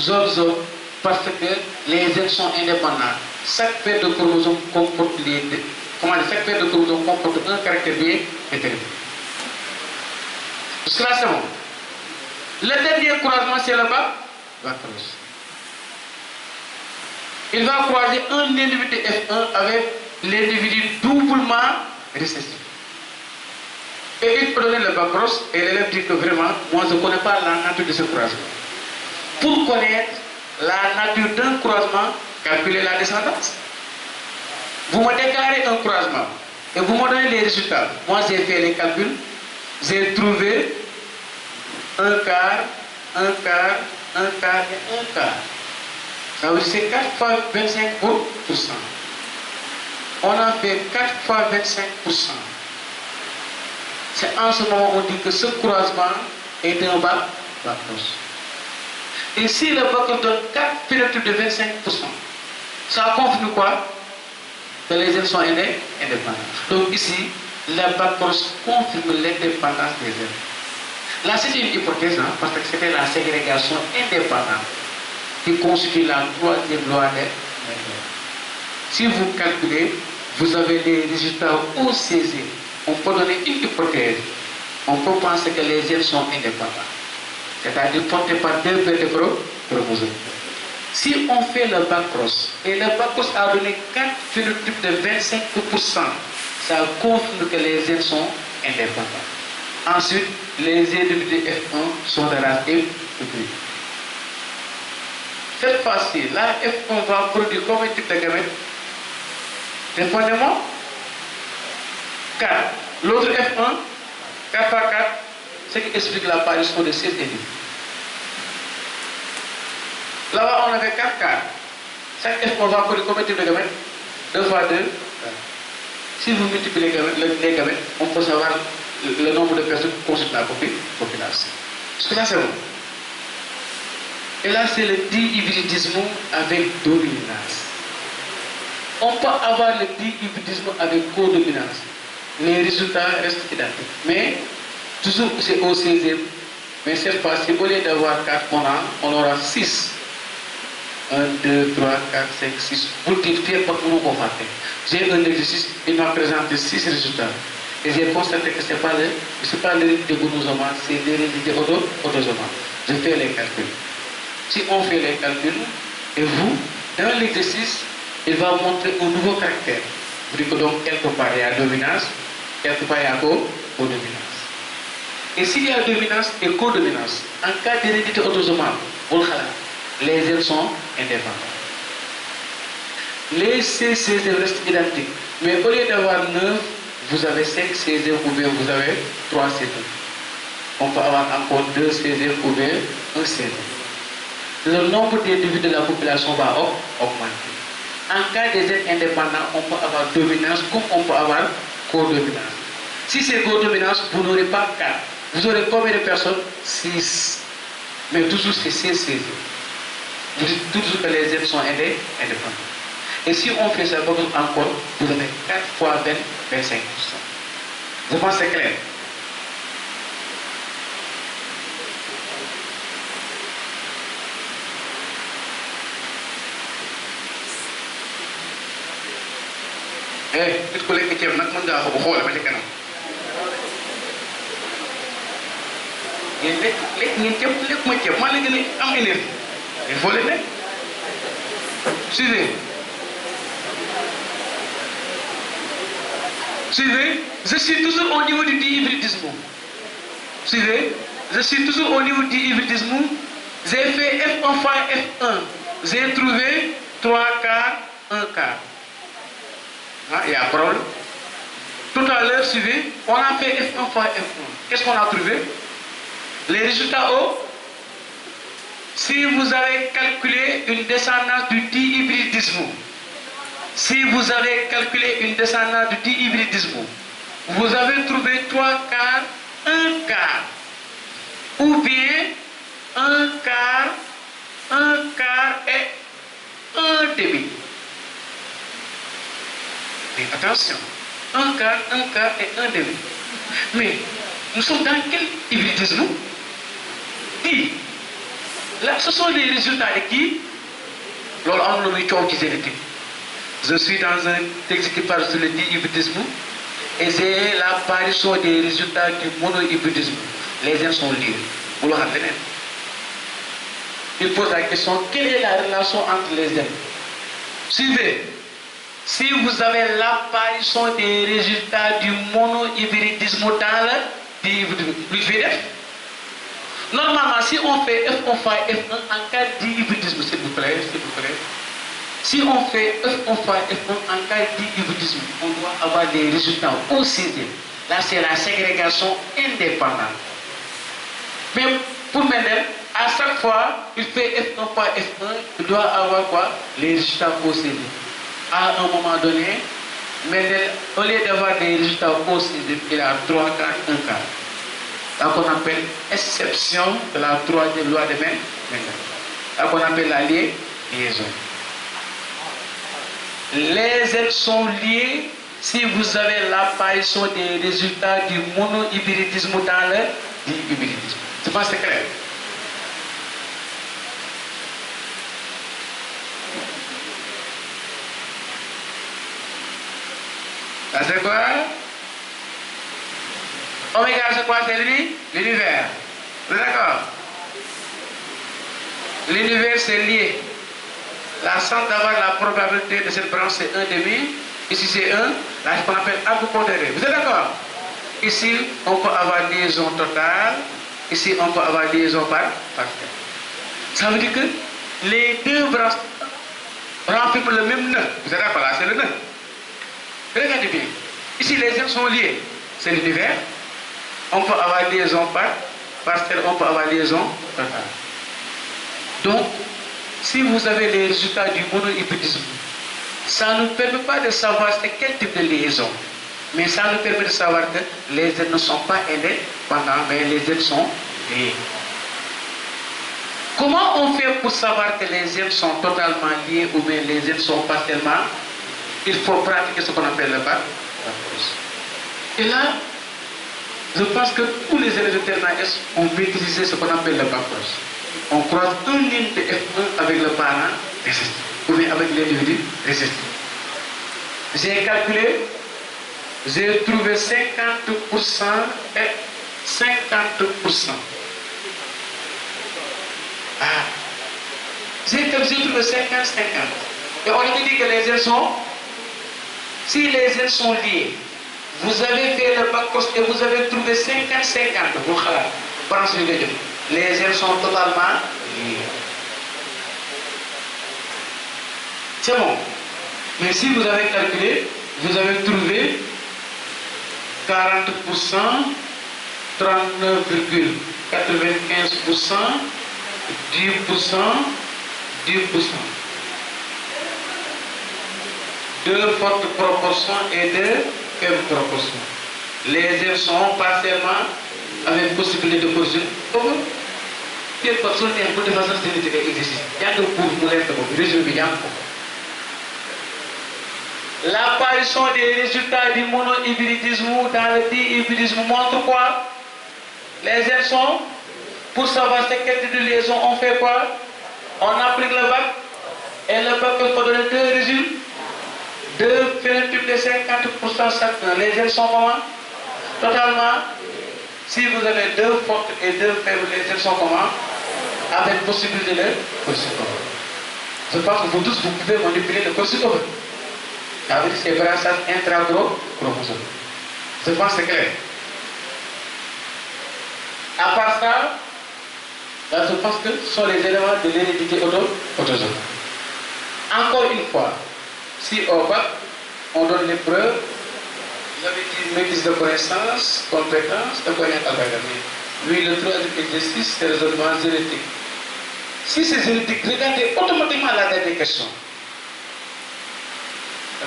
zone, zone? Parce que les ailes sont indépendantes. Chaque paire de chromosomes comporte chaque paire de chromosomes comporte un caractère bien déterminé. Jusque-là, c'est bon. Le dernier croisement, c'est le bac-cross. Il va croiser un individu F1 avec l'individu doublement récessif. Et il peut donner le bac-cross et l'élève dit que vraiment, moi je ne connais pas la nature de ce croisement. Pour connaître la nature d'un croisement, calculez la descendance. Vous me déclarez un croisement et vous me donnez les résultats. Moi j'ai fait les calculs, j'ai trouvé un quart, un quart, un quart et un quart. Ça veut dire c'est 4 fois 25%. On a fait 4 fois 25%. C'est en ce moment on dit que ce croisement est un bac-cross. Et si le bac donne 4 phénotypes de 25%, ça confirme quoi? Que les ailes sont indépendantes. Donc ici, le bac-cross confirme l'indépendance des ailes. Là, c'était une hypothèse, hein, parce que c'était la ségrégation indépendante qui constitue la troisième loi des ailes. Si vous calculez, vous avez les résultats au 16e. On peut donner une hypothèse. On peut penser que les ailes sont indépendantes. C'est-à-dire portées par 2 paires de chromosomes. Si on fait le bac-cross, et le bac-cross a donné 4 phénotypes de 25%, ça confirme que les ailes sont indépendantes. Ensuite, les individus F1 sont de race hybride. Cette fois-ci, la F1 va produire combien de types de gamètes? Répondez-moi. 4. L'autre F1, 4 par 4, ce qui explique l'apparition de 6 individus. Là-bas, on avait 4 quarts. Chaque F1 va produire combien de types de gamètes? 2 fois 2. Si vous multipliez les gamètes, on peut savoir le nombre de personnes qui constituent la population. Parce que là, c'est bon. Et là, c'est le dihybridisme avec dominance. On peut avoir le dihybridisme avec codominance. Les résultats restent identiques. Mais, toujours c'est au 16e. Mais cette fois-ci, au lieu d'avoir 4, on aura 6. 1, 2, 3, 4, 5, 6. Vous dites, j'ai un exercice, il m'a présenté 6 résultats. Et j'ai constaté que ce n'est pas l'hérédité autosomal, c'est l'hérédité autosomal. Je fais les calculs. Si on fait les calculs, et vous, dans l'exercice, il va montrer un nouveau caractère. Vous dites que donc, quelque part, il y a dominance, quelque part, il y a codominance. Et s'il y a dominance et codominance, en cas d'hérédité autosomale, les ailes sont indépendants. Les C16 restent identiques. Mais au lieu d'avoir 9, vous avez 5 C16 ou bien vous avez 3 C16. On peut avoir encore 2 C16 ou bien 1 C16. Le nombre d'individus de la population va augmenter. En cas des ailes indépendants, on peut avoir dominance comme on peut avoir codominance. Si c'est codominance, vous n'aurez pas 4. Vous aurez combien de personnes? 6. Mais toujours c'est C16. Vous dites toujours que les ailes sont indépendantes. Et si on fait ça encore, vous avez 4 fois 20, 25%. Je pense que c'est clair. nit ku lekk ceeb nag mën ngaa ko bu xoole ba ci kanam. ngeen lekk ngeen ceeb lekk ma ceeb maa la gën a am énergie. il faut le nekk. Suivez. Suivez. Je suis toujours au niveau du dihybridisme. Suivez. Je suis toujours au niveau du dihybridisme. J'ai fait F1 fois F1. J'ai trouvé 3 quarts, 1 quart. Ah, il y a un problème. Tout à l'heure, suivez, on a fait F1 fois F1. Qu'est-ce qu'on a trouvé? Les résultats O. Si vous avez calculé une descendance du dihybridisme, si vous avez calculé une descendance du dihybridisme, vous avez trouvé 3 quarts, 1 quart, ou bien 1 quart et 1 demi. Mais attention, 1 quart et 1 demi. Mais nous sommes dans quel hybridisme? Dit. Là, ce sont les résultats de qui? Je suis dans un texte qui parle sur le dihybridisme et c'est l'apparition des résultats du monohybridisme. Les uns sont liés. Il pose la question, quelle est la relation entre les uns? Suivez. Si vous avez l'apparition des résultats du monohybridisme dans le dihybridisme, normalement, si on fait F1 fois F1 en cas de dihybridisme, s'il vous plaît, si on fait F1 fois F1 en cas de dihybridisme, on doit avoir des résultats au CD. Là, c'est la ségrégation indépendante. Mais pour Mendel, à chaque fois, il fait F1 fois F1, il doit avoir quoi? Les résultats au CD. À un moment donné, Mendel, au lieu d'avoir des résultats au CD, il a 3 quarts, 1 quart. Ça qu'on appelle exception de la troisième loi de Mendel. Ça qu'on appelle la liaison. Les ailes sont liées si vous avez l'apparition des résultats du monohybridisme dans le dihybridisme. Je pense que c'est clair. Ça c'est quoi? Oméga, c'est quoi? C'est l'univers. Vous êtes d'accord? L'univers, c'est lié. La chance d'avoir la probabilité de cette branche, c'est 1,5. Ici, c'est 1. Là, ce qu'on appelle arbre pondéré. Vous êtes d'accord? Ici, on peut avoir liaison totale. Ici, on peut avoir liaison partielle. Ça veut dire que les deux branches renferment le même nœud. Vous êtes d'accord? Là, c'est le nœud. Regardez bien. Ici, les ailes sont liées. C'est l'univers. On peut avoir liaison partielle, on peut avoir liaison totale. Donc, si vous avez les résultats du monohybridisme, ça ne nous permet pas de savoir c'est quel type de liaison. Mais ça nous permet de savoir que les ailes ne sont pas indépendants, mais les ailes sont liées. Comment on fait pour savoir que les ailes sont totalement liées ou bien les ailes sont partiellement? Il faut pratiquer ce qu'on appelle le bac. Et là, je pense que tous les élèves de terminale S ont maîtrisé ce qu'on appelle le bac. On croise une ligne de F1 avec le parent résiste. Ou bien avec l'individu résiste. J'ai calculé, j'ai trouvé 50% et 50%. Ah. J'ai trouvé 50-50. Et on a dit que les ailes sont, si les ailes sont liées, vous avez fait le bac et vous avez trouvé 50-50. Les ailes sont totalement liées. C'est bon. Mais si vous avez calculé, vous avez trouvé 40%, 39,95%, 10%, 10%. Deux fortes proportions et deux faibles proportions. Les ailes sont partiellement avec possibilité de corriger. Quelle personne est pour de façon génétique exercice. Il y a que pour vous l'être résumé. L'apparition des résultats du monohybridisme dans le dihybridisme montre quoi? Les ailes sont, pour savoir quel type de liaison on fait quoi? On applique le bac et le bac peut donner deux résultats. Deux phénotypes de 50% chacun. Les ailes sont comment? Totalement. Si vous avez deux fortes et deux faibles, les ailes sont comment? Avec possibilité de corsicope. Je pense que vous tous, vous pouvez manipuler le corsicope. Ça veut dire que c'est brassage intra-chromosome. Je pense que c'est clair. À part ça, là, je pense que ce sont les éléments de l'hérédité autosome. Encore une fois, si au bac, on donne l'épreuve, vous avez dit maîtrise de connaissance, compétence, de connaissance académique. Oui, le troisième exercice, c'est raisonnement génétique. Si c'est génétique, regardez automatiquement la dernière question. Je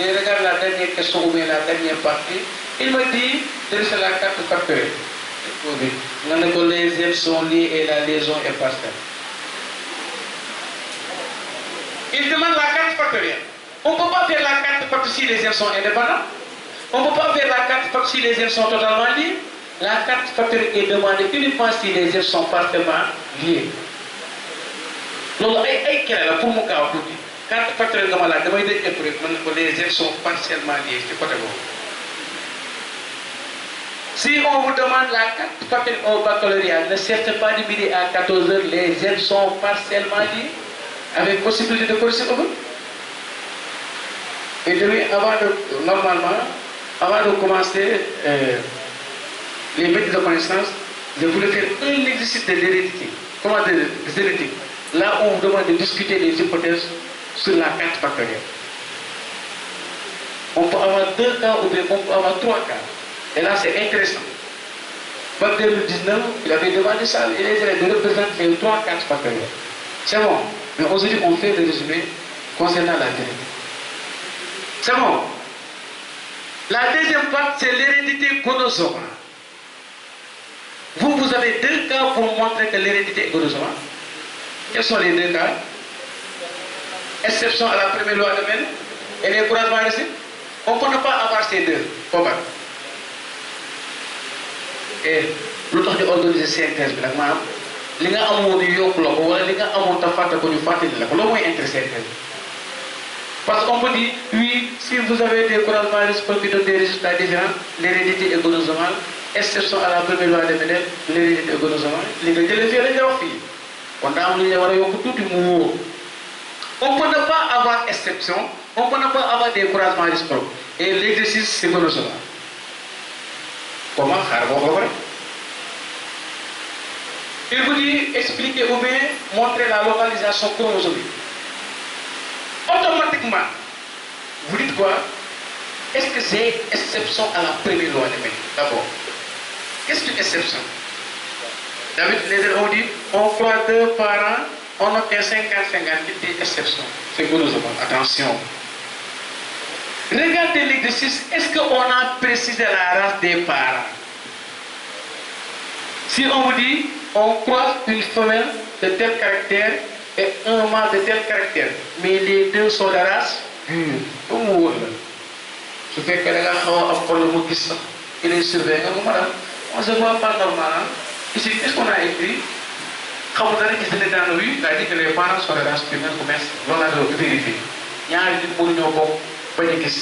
regarde la dernière question ou bien la dernière partie. Il me dit que c'est la carte factorielle. Les ailes sont liées et la liaison est partielle. Il demande la carte factorielle. On ne peut pas faire la carte factorielle si les ailes sont indépendantes. On ne peut pas faire la carte factorielle si les ailes sont totalement liées. La carte factorielle est demandée uniquement si les ailes sont partiellement liées. Donc, pour mon cas, carte factorielle, les ailes sont partiellement liées. C'est quoi d'abord? Si on vous demande la carte factorielle au baccalauréat, ne cherchez pas de midi à 14 h, les ailes sont partiellement liées, avec possibilité de corriger. Et demain, normalement, avant de commencer les méthodes de connaissance, je voulais faire un exercice de l'hérédité. Comment de génétique? Là, on vous demande de discuter des hypothèses sur la carte factorielle. On peut avoir deux cas ou bien on peut avoir trois cas. Et là, c'est intéressant. En 2019, il avait demandé ça, il avait de représenter les trois cartes factorielles. C'est bon. Mais aujourd'hui, on fait le résumé concernant la génétique. C'est bon. La deuxième partie, c'est l'hérédité gonosomale. Vous avez deux cas pour montrer que l'hérédité est gonosomale. Quels sont les deux cas? Exception à la première loi de Mendel et les croisements réciproques. On ne peut pas avoir ces deux. Comment? Et lu tax ñu organiser synthèse bi nag maanaam li nga amoon yu yokk la ko wala li nga amoon te fàtte ko ñu fàttali la ko loolu mooy intérêt synthèse. Parce qu'on peut dire oui, si vous avez des croisements réciproques qui donnent des résultats différents, l'hérédité est gonosomale, exception à la première loi de Mendel, l'hérédité est gonosomale. li nga jëlee fii lañ la wax fii kon daa am lu ñu war a yokk tuuti mu wóor. On peut ne pas avoir exception, on peut ne pas avoir des croisements réciproques et l'exercice c'est gonosomale. Comment faire? Il vous dit expliquer ou bien montrer la localisation chromosomique. Automatiquement, vous dites quoi? Est-ce que c'est exception à la première loi de Mendel? D'abord, qu'est-ce qu'une exception? David, les élèves ont dit on croit deux parents, on obtient 50-50, c'est exception. C'est gonosomale. Attention. Regardez l'exercice. Est-ce qu'on a précisé la race des parents? Si on vous dit, on croise une femelle de tel caractère et un mâle de tel caractère, mais les deux sont de race pure. Comme vous voulez. Je fais que les gars ont un le mot qui sort. Il est surveillant. Madame, on ne se voit pas normal. Ici, qu'est-ce qu'on a écrit? xamul dara gis ne dans la rue daa dit que les parents sont des races pures commerce loolu laa doon vérifier ñaari nit mënuñoo bokk bañ a gis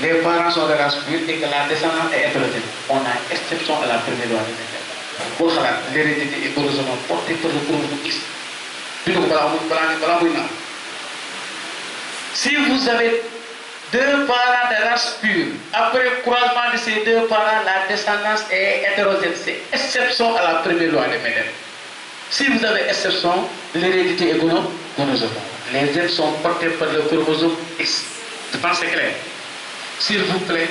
les parents sont des races pures et que la descendance est hétérogène on a exception à la première loi de Mendel boo xalaat l'hérédité est heureusement portée par le chromosome X bindu ko balaa muy naaw si vous avez deux parents de race pure après croisement de ces deux parents la descendance est hétérogène c'est exception à la première loi de Mendel. Si vous avez exception, l'hérédité est gonozomale. Les gènes sont portés par le chromosome X. Je pense que c'est clair. S'il vous plaît,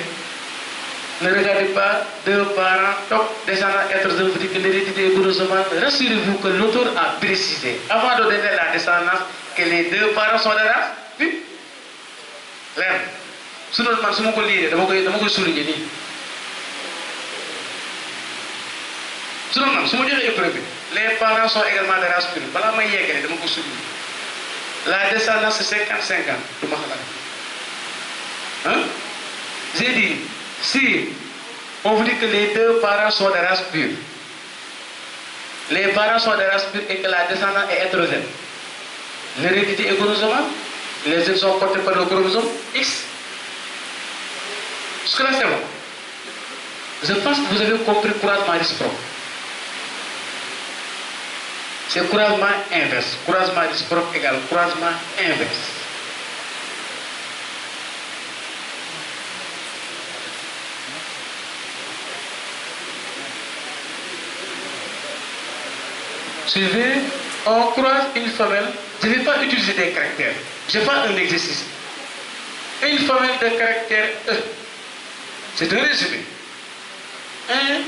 ne regardez pas deux parents, top, descendants hétérogènes, vous dites que l'hérédité est gonozomale. Rassurez-vous que l'auteur a précisé, avant de donner la descendance, que les deux parents sont de race pure. Clair. Si nous demandons ce qu'on lit, je vais souligner. Si nous demandons ce qu'on dit, les parents sont également de race pure. Voilà, je vais vous souligner. La descendance c'est 50-50. Hein? J'ai dit, si on vous dit que les deux parents sont de race pure, les parents sont de race pure et que la descendance est hétérogène, l'hérédité est gonozomale, les gènes sont portés par le chromosome X. Jusque-là, c'est bon. Je pense que vous avez compris croisement réciproque. C'est croisement inverse. Croisement réciproque égale croisement inverse. Suivez, on croise une femelle. Je ne vais pas utiliser des caractères. Je n'ai pas un exercice. Une femelle de caractère E. C'est un résumé. Un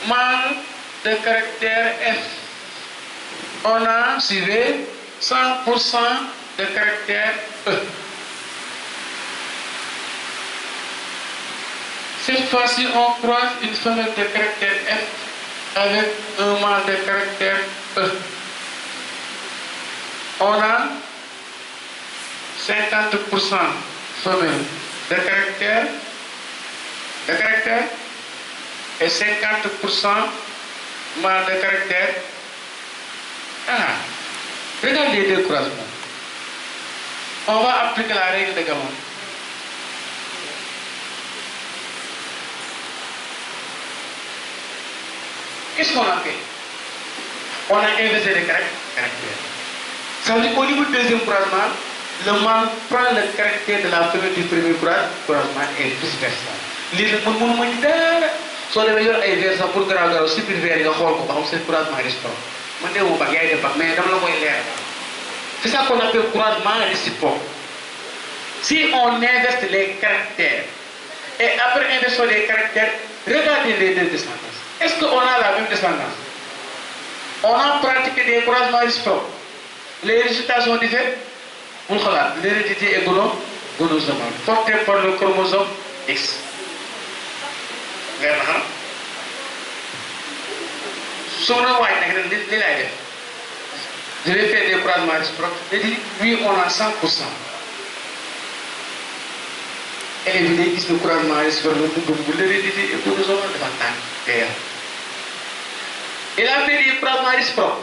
mâle de caractère F. On a, suivez, 100% de caractère E. Cette fois-ci, on croise une femelle de caractère F avec un mâle de caractère E. On a 50% femelle de caractère et 50% mâle de caractère. Ah, regardez les deux croisements. On va appliquer la règle de Gamow. Qu'est-ce qu'on a fait? On a inversé les caractères. Ça veut dire qu'au niveau du deuxième croisement, le mâle prend le caractère de la femelle du premier croisement et vice-versa. Les gens ne disent pas si on a un verset pour que si plus vers le croisement réciproque. C'est ça qu'on appelle croisement réciproque. Si on inverse les caractères et après inversion des caractères, regardez les deux descendances. Est-ce qu'on a la même descendance? On a pratiqué des croisements réciproques. Les résultats sont différents. L'hérédité est gonozomale, portée par le chromosome X. Je vais faire des croisements réciproques. Je dis, oui, on a 100%. Et vous avez dit le croisement réciproque, l'hérédité est gonozomale devant tant. Il a fait des croisements réciproques.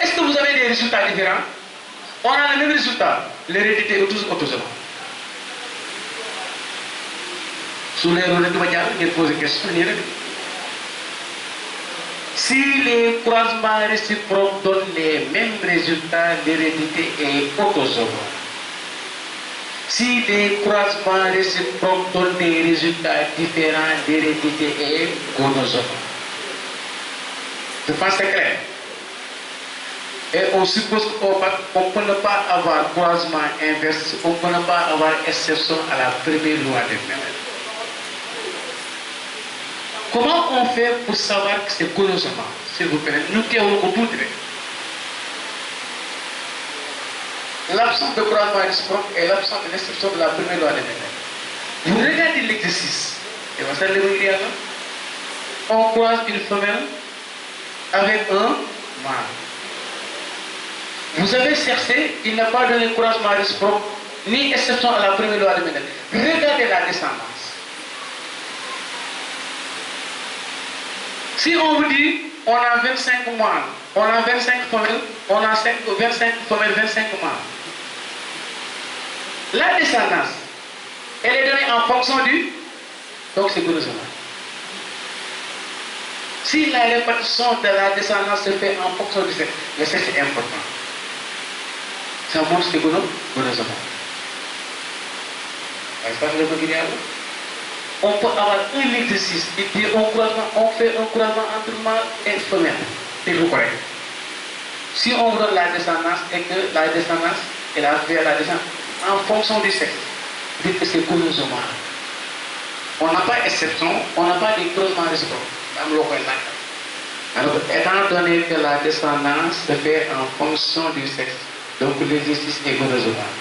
Est-ce que vous avez des résultats différents? On a le même résultat. L'hérédité est toujours autosomale. Sous les rôles de Madjal, il pose une question. Si les croisements réciproques donnent les mêmes résultats, l'hérédité est autosomale. Si les croisements réciproques donnent des résultats différents, l'hérédité est gonozomale. Je pense que c'est clair. Et on suppose qu'on ne peut pas avoir croisement inverse, on ne peut pas avoir exception à la première loi de Mendel. Comment on fait pour savoir que c'est gonozomale? S'il vous plaît, nous théorisons tout. L'absence de croisement réciproque et l'absence de l'exception de la première loi de Mendel. Vous regardez l'exercice. Et vous allez vous dire, on croise une femelle avec un mâle. Vous avez cherché, il n'a pas donné croisement réciproque, ni exception à la première loi de Mendel. Regardez la descendance. Si on vous dit on a 25 mâles, on a 25 femelles, on a 25 femelles, 25 mâles. La descendance, elle est donnée en fonction du... Donc c'est gonozomale. Si la répartition de la descendance se fait en fonction du sexe, le sexe est important. Ça montre que c'est gonozomale. On peut avoir un exercice, il dit on fait un croisement entre mâle et femelle. C'est correct. Si on donne la descendance et que la descendance, elle a fait la descendance en fonction du sexe, dites que c'est gonozomale. On n'a pas exception, on n'a pas de croisement réciproque. Alors, étant donné que la descendance se fait en fonction du sexe, donc l'exercice est gonozomale.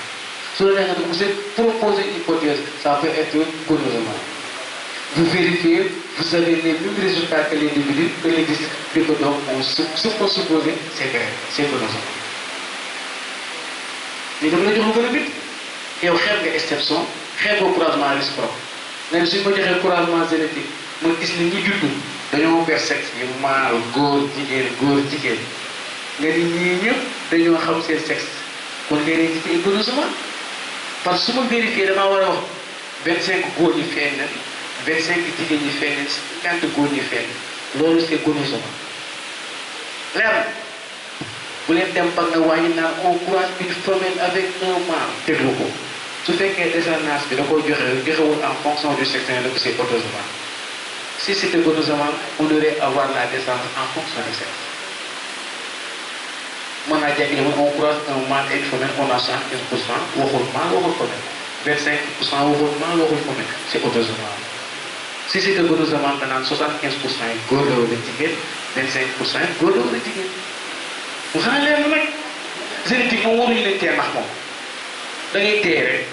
Si vous proposez une hypothèse, ça peut être gonozomale. Vous vérifiez, vous avez les mêmes résultats que l'individu, que l'exercice, donc ce qu'on suppose, c'est vrai, c'est gonozomale. Mais dama la jox lu gën a bit yow xeeb nga exception xeeb nga croisement réciproque mais suñ ko joxee croisement génétique mu gis ni ñi juddu dañoo ber sexe yi maal góor jigéen nga ni ñii ñëpp dañoo xam seen sexe kon l'hérédité est gonozomale parce que su ma vérifié damaa war a wax 25 góor ñi feeñ na 25 jigéen ñi feeñ na 50 góor ñi feeñ loolu c'est gonozomale leer bu leen dem ba nga wàññi naan on croise une femelle avec un mâle déglu ko su fekkee descendance bi da koo joxewul en fonction du sexe donc c'est autosomal si c'était autosomal on devrait avoir la descendance en fonction du sexe mën naa jàngale on croise un mâle et une femelle on a 75% waxul mâle waxul femelle 25% waxul mâle waxul femelle c'est autosomal si c'était autosomal danaan 75% yi góor la wala jigéen 25% yi góor la wala jigéen bu xanaa leer na nag génétique moom waruñu leen tee nax moom da ngay téye rek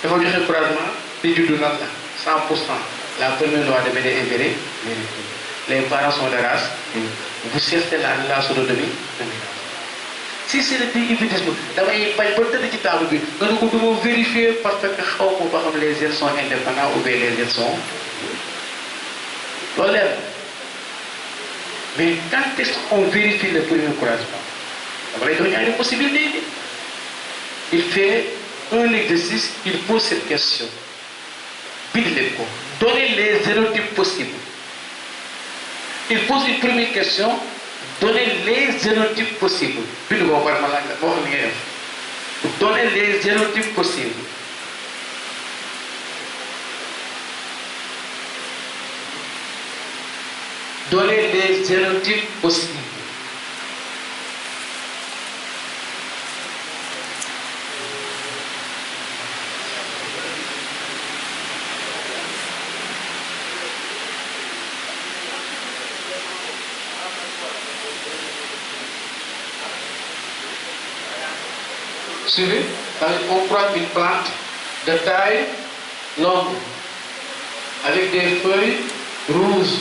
dafa joxe croisement di juddu nan la 100% la première loi de Mendel est vraie les parents sont de race vous cherchez la relation de dominance si c'est le divinisme damay bañ ba tëdd ci table bi nga ne ko du ma vérifier parce que xaw ma ba xam les gènes sont indépendants ou bien les gènes sont loolu leer mais quand est-ce qu'on vérifie le premier croisement dama lay jox ñaari possibilité il fait un exercice il pose cette question bind leen ko donnez les génotypes possibles il pose une première question donnez les génotypes possibles bind ko par ma laaj la boo xam ne ngay def donnez les génotypes possibles donner les génotypes possibles. Suivez, on prend une plante de taille longue avec des feuilles rouges.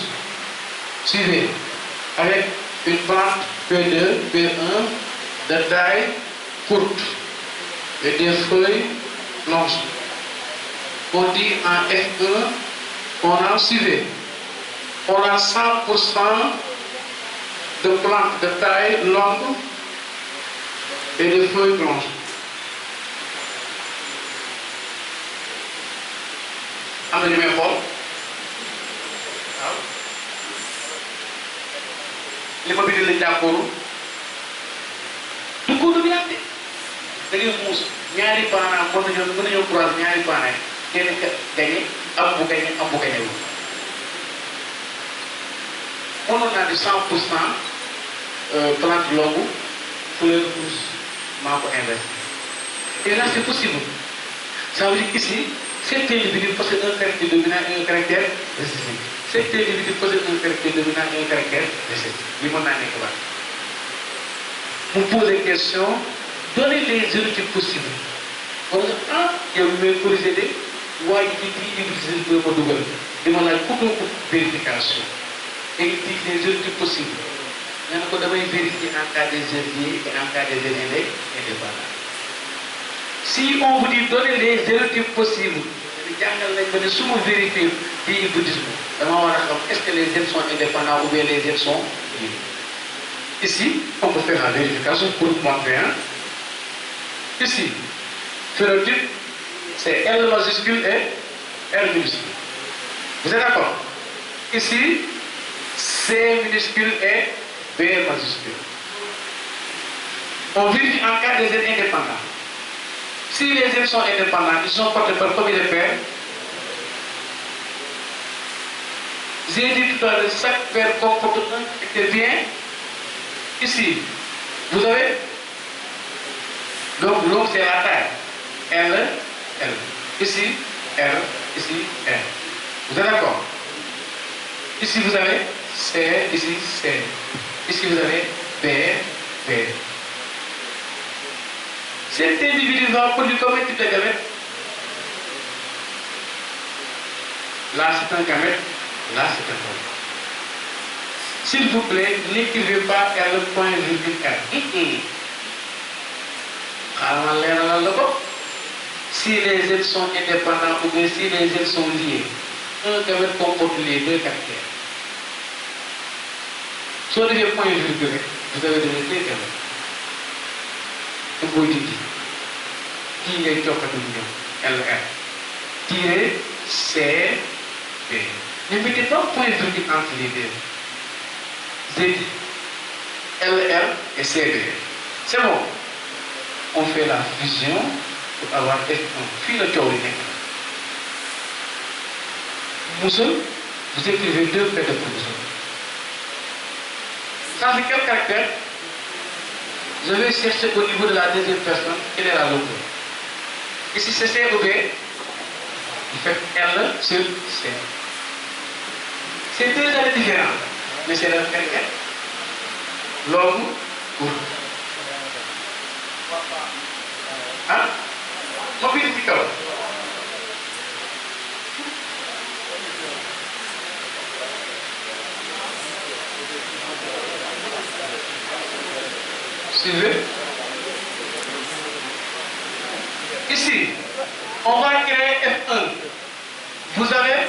Suivez, avec une plante P2, P1 de taille courte et des feuilles blanches. On dit en F1, on a suivi, on a 100% de plantes de taille longue et de feuilles blanches. Am na ñu may xool li ma bind lañ d'accord du ko dominante da ngay muus ñaari paana mën nañoo croise ñaari paana kenn gañe am bu gañe wu mënoon naa di 100% plante longue fleur rouge maa ko inversé et là c'est possible ça veut dire ici cet individu possède un caractère dominant et un caractère récessif. Cet individu possède un caractère dominant et un caractère récessif. Li mën naa nekk ba. Mu pose question, donnez les génotypes possibles. On dit yow ñu may corriger de waaye ci biir hybride bi ma dugal di ma laaj pour vérification. Et il dit les génotypes possibles. Nga ne ko damay vérifier en cas de gènes liés et en cas de gènes indépendants. Si on vous dit donner les génotypes possibles, jàngal nañ ko ne su ma vérifier di hybrидisme dama war a xam est-ce que les gènes sont indépendants ou bien les gènes sont Ici, on peut faire la vérification pour montrer. Ici, phénotype, c'est L majuscule et L minuscule. Vous êtes d'accord? Ici, C minuscule et B majuscule. On vérifie en cas des Z indépendants. Si les Z sont indépendants, ils sont portés par combien de paires? J'ai dit tout à l'heure, chaque paire comporte un et bien. Ici, vous avez donc c'est la taille. L. Ici, R. Ici, R. Vous êtes d'accord? Ici, vous avez C. Ici, C. Ici, vous avez B. Cet individu va produire combien de types de gamètes? Là, c'est un gamète. Là, c'est un gamète. S'il vous plaît, n'écrivez pas L point virgule R. Si les Z sont indépendants ou bien si les Z sont liés, un gamète comporte les deux caractères. Si on devient point virgule, vous avez donné deux gamètes. Un beau dit qui est LR tiré C B. Ne mettez pas point virgule entre les deux. Z LR et CB. C'est bon. On fait la fusion pour avoir F1. Puis le théorie. Mousseau, vous écrivez deux paires de promotion. Ça c'est quel caractère? Je vais chercher au niveau de la deuxième personne quelle est la logo. Ici c'est C ou B. Vous faites L sur C. C'est deux années différentes, mais c'est le même caractère. Logo ou ah, modificateur. Suivez. Ici, on va créer F1. Vous avez,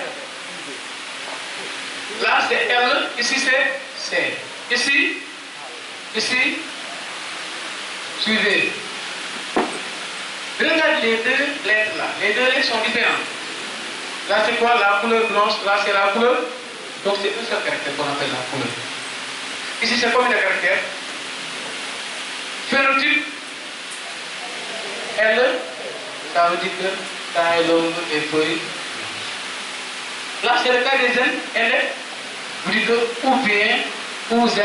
là c'est L, ici c'est C. Ici, suivez. Regardez les deux lettres là. Les deux lettres sont différentes. Là c'est quoi? La couleur blanche, là c'est la couleur. Donc c'est un seul caractère qu'on appelle la couleur. Ici c'est combien de caractères? Phénotype L, ça veut dire que taille longue et feuille. Là c'est le cas des N, L, vous dites que ou bien ou Z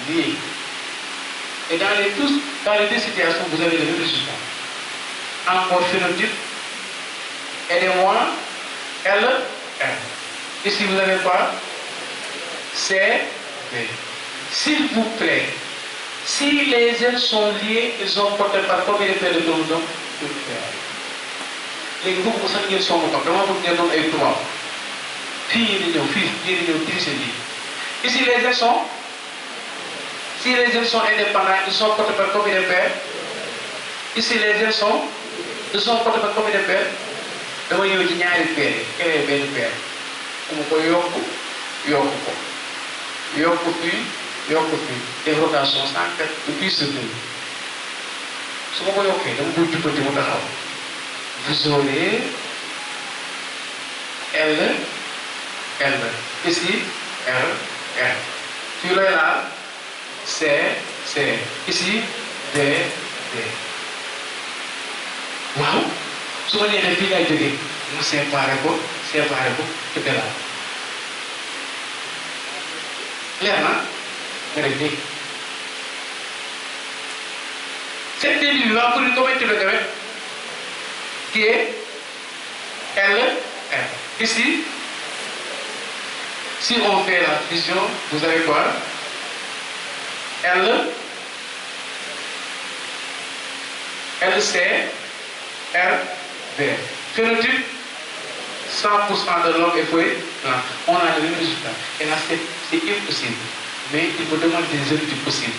liés. Et dans les deux situations, vous avez le même résultat. Encore phénotype, aidez-moi, L, R. Ici vous avez quoi? C, B. S'il vous plaît, si les N sont liés, ils sont portés par combien de paires de chromosomes? Une paire. Les groupes au sein de sont autant. Vraiment, vous avez un trois. Fille, ici les N sont. Si les N sont indépendants, ils sont portés par combien de paires? Ici les N sont. Ils sont portés par combien de paires? Dama ñëw ci ñaari paires yi créé benn paire mu ko yokku fii def rotation 104 depuis ce jour su ma ko yokkee dama koy jubbanti mu taxaw vous aurez L ici R fii looy laal C ici D waaw su ma neexee fii laay jógee mu séparé ko ci delà leer na nga def nii cet individu va produire combien de types de gamètes qui est L R. Ici si on fait la fusion vous avez quoi? LC R V. Phénotype 100% de l'homme est fouet blanc. On a le même résultat. Et là c'est impossible. Mais il faut demander des études possibles.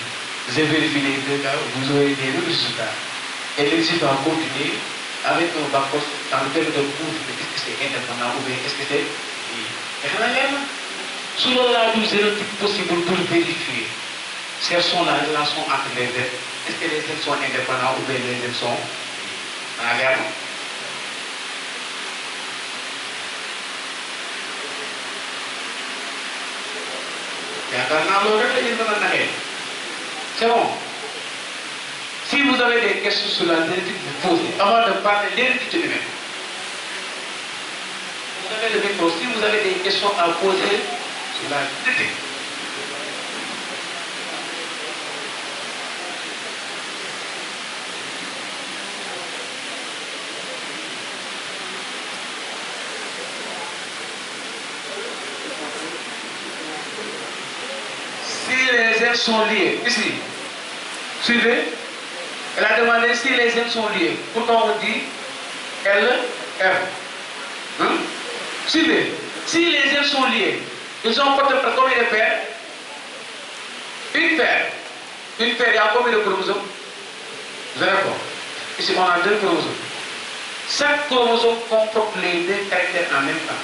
J'ai vérifié les deux cas, vous aurez des mêmes résultats. Et l'exercice va continuer avec un bacos dans le terme de prouve est-ce que c'est indépendant ou bien est-ce que c'est lié. Sur le là du zénotype possible pour vérifier, cherchons la relation entre les Z. Est-ce que les Z sont indépendants ou bien les Z sont en guerre? C'est bon. Si vous avez des questions sur la génétique, vous posez. Avant de parler de l'hérédité humaine, vous avez le micro. Si vous avez des questions à poser sur la génétique, les ailes sont liées, ici, suivez, elle a demandé si les ailes sont liées. Pourquoi on dit L, F? Hein? Suivez, si les ailes sont liées, ils ont porté par combien de paires? Une paire. Une paire, il y a combien de chromosomes? Vous avez quoi? Ici, on a 2 chromosomes. Chaque chromosome comporte les 2 caractères en même temps.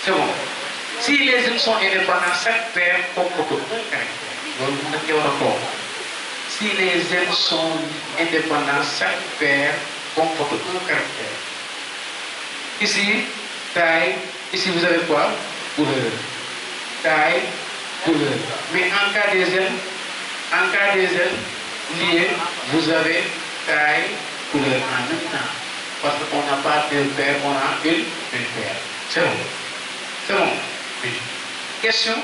C'est bon. Si les ailes sont indépendants, chaque paire comporte un caractère. Si les ailes sont indépendants, chaque paire comporte un caractère. Ici, taille. Ici, vous avez quoi? Couleur. Taille, couleur. Mais en cas des ailes liées, vous avez taille, couleur en même temps. Parce qu'on n'a pas de paire, on a une paire. C'est bon. C'est bon. Oui. Question?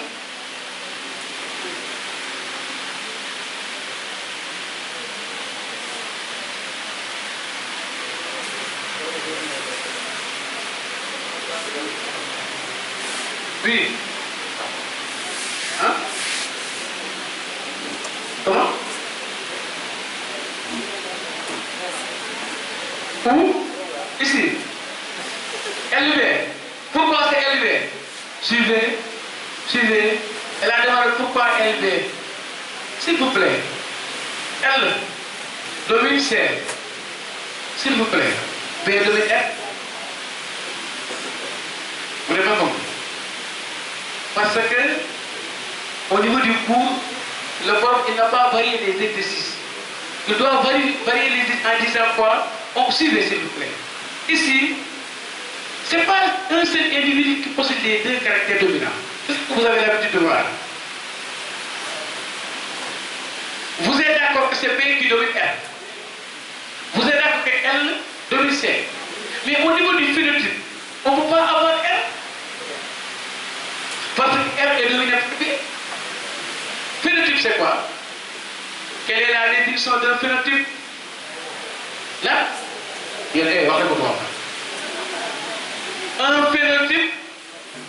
Oui. Hein? Comment? Où? Ici. Élevé. Pourquoi c'est élevé? Suivez. Suivez. Elle a demandé pourquoi élevé. S'il vous plaît. L. Domine C. S'il vous plaît. B domine F. Vous n'avez pas compris? Parce que, au niveau du cours, le prof il n'a pas varié les exercices. Il doit varier les exercices en disant quoi? On suivait, s'il vous plaît. Ici, ce n'est pas un seul individu qui possède les 2 caractères dominants. C'est ce que vous avez l'habitude de voir. Vous êtes d'accord que c'est B qui domine R. Vous êtes d'accord que L domine C. Mais au niveau du phénotype, on ne peut pas avoir R. Parce que R est dominé par B. Phénotype, c'est quoi? Quelle est la définition d'un phénotype? Là, il y a un phénotype,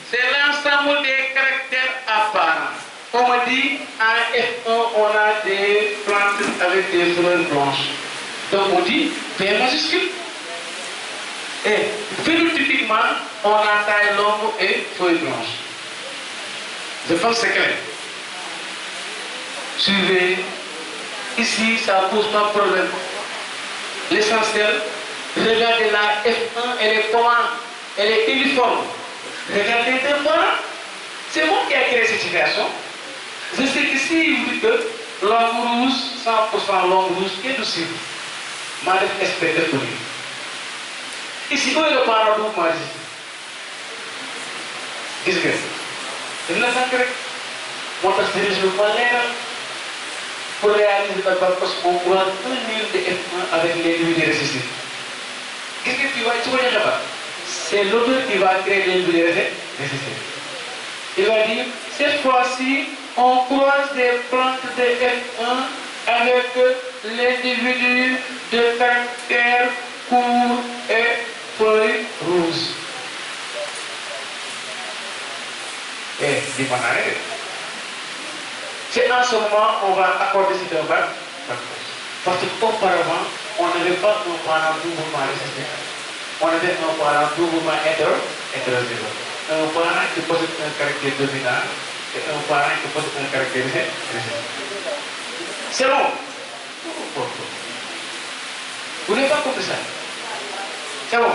c'est l'ensemble des caractères apparents. On me dit, en F1, on a des plantes avec des fleurs blanches. Donc on dit P majuscule. Et phénotypiquement, on a taille longue et feuilles blanches. Je pense que c'est clair. Suivez. Ici, ça ne pose pas de problème. L'essentiel, regardez la F1, elle est comment? Elle est uniforme. Regardez les 2 points. C'est moi qui ai créé cette situation. Je sais que si vous dites que langue rouge, 100% langue rouge, et tout suite, ma def espèce de connu. Ici, où est le parent du moi ici? Qu'est-ce que c'est? Il l'a sacré. Moi, je dirige le point l'air. Pour réaliser la balle, parce qu'on prend 1 000 de F1 avec les individus récessifs. Qu'est-ce que tu vois là-bas? C'est l'auteur qui va créer les individus récessifs. Il va dire, cette fois-ci, on croise des plantes de F1 avec l'individu de caractère court et feuilles rouges. Et, dis-moi, c'est en ce moment qu'on va accorder cet bac. Parce qu'auparavant, on n'avait pas un parent doublement récessif. On avait un parent doublement hétérozygeux. Un parent qui possède un caractère dominant et un parent qui possède un caractère récessif. C'est bon. Vous n'avez pas compris ça? C'est bon.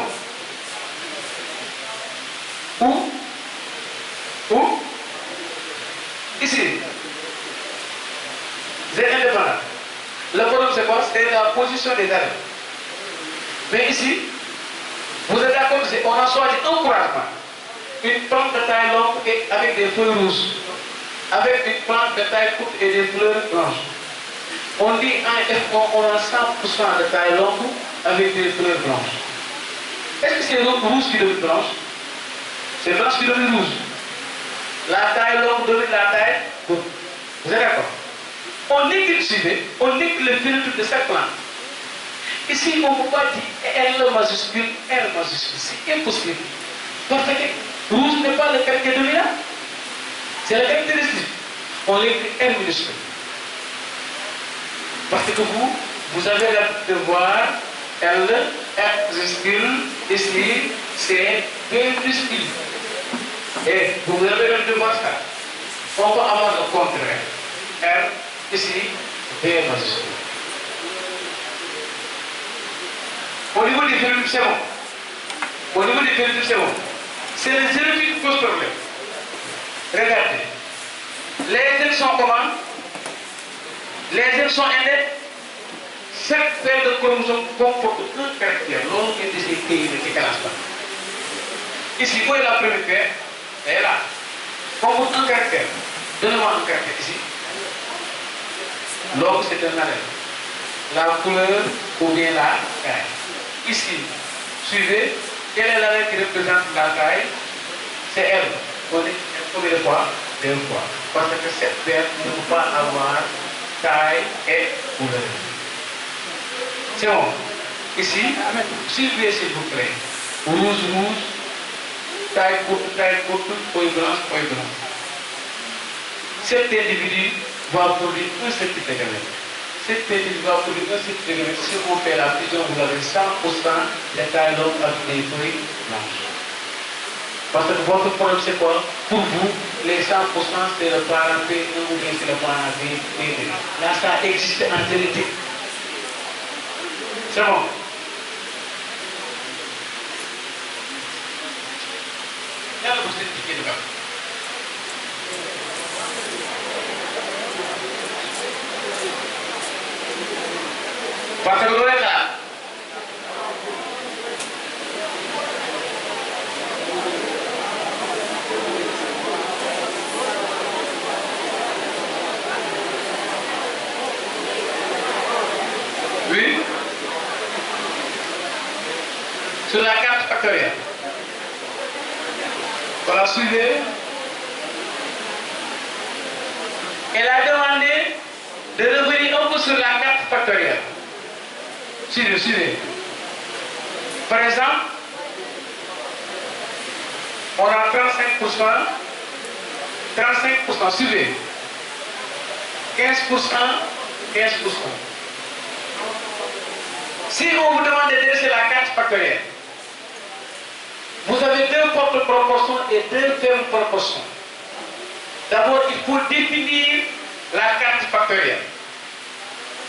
position des arêtes. Mais ici, vous êtes d'accord, on a choisi un croisement. Une plante de taille longue et avec des fleurs rouges. Avec une plante de taille courte et des fleurs blanches. On dit en F1, on a 100% de taille longue avec des fleurs blanches. Est-ce que c'est rouge qui devient blanche? C'est blanche qui devient rouge. La taille longue devient la taille courte. Vous êtes d'accord? On écrit, suivez, on écrit le phénotype de cette plante. Ici, on ne peut pas dire L majuscule, R majuscule. C'est impossible. Parce que rouge n'est pas le caractère dominant. C'est la caractéristique. On l'écrit R minuscule. Parce que vous avez l'habitude de voir L, R majuscule, ici, c'est B minuscule. Et vous avez l'habitude de voir ça. On peut avoir le contraire. R, ici, B majuscule. Au niveau des phénotypes, c'est bon. Au niveau des phénotypes, c'est bon. C'est le génotype qui pose problème. Regardez. Les ailes sont comment? Les ailes sont indexes. Chaque paire de chromosomes comporte un caractère. L'on est de ces pays ne s'écalage pas. Ici, où est la première paire? Elle est là. Comporte un caractère. Donnez-moi un caractère ici. L'homme, c'est un arrêt. La couleur ou bien la taille. Ici, suivez, quelle est l'arrêt qui représente la taille? C'est elle. On dit combien de fois? 2 fois. Parce que cette paire ne peut pas avoir taille et couleur. C'est bon. Ici, suivez s'il vous plaît. Rouge, rouge, taille courte, feuille blanche. Cet individu va produire un certificat de gamète. Cet individu va produire un certificat de gamète. Si on fait la fusion, vous avez 100% de taille longue avec des feuilles blanches. Parce que votre problème, c'est quoi? Pour vous, les 100%, c'est le parent P1 ou bien c'est le parent B2. Là, ça existe en génétique. C'est bon. Là, vous certifiez de gamète. Parce que vous êtes là. Oui. Sur la carte factorielle. Voilà, suivez. Elle a demandé de revenir un peu sur la carte factorielle. Suivez. Par exemple, on a 35%, suivez. 15%. Si on vous demande de dresser la carte factorielle, vous avez 2 fortes proportions et 2 faibles proportions. D'abord, il faut définir la carte factorielle.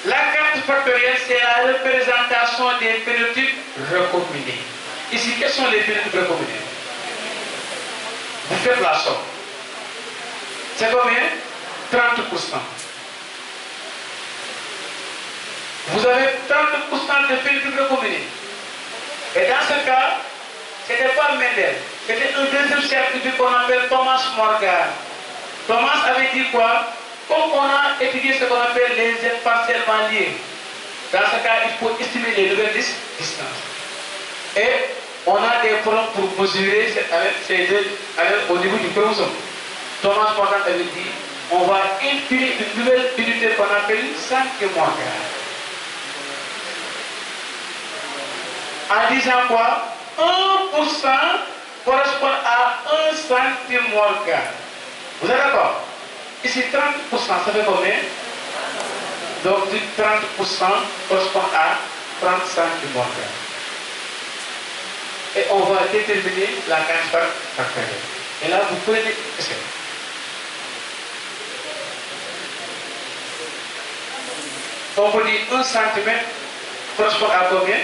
La carte factorielle, c'est la représentation des phénotypes recombinés. Ici, quels sont les phénotypes recombinés? Vous faites la somme. C'est combien? 30%. Vous avez 30% de phénotypes recombinés. Et dans ce cas, ce n'était pas Mendel. C'était un deuxième scientifique qu'on appelle Thomas Morgan. Thomas avait dit quoi? Comme on a étudié ce qu'on appelle les aides partiellement liées, dans ce cas, il faut estimer les nouvelles distances. Et on a des problèmes pour mesurer ces deux au niveau du chromosome. Thomas Morgan avait dit, on va imprimer une nouvelle unité qu'on appelle centimètre. En disant quoi? 1% correspond à 1 centimètre. Vous êtes d'accord? Ici, 30%, ça fait combien? Donc, 30% correspond à 30 centimètres. Et on va déterminer la carte factorielle. Et là, vous prenez ça. On peut dire 1 centimètre correspond à combien?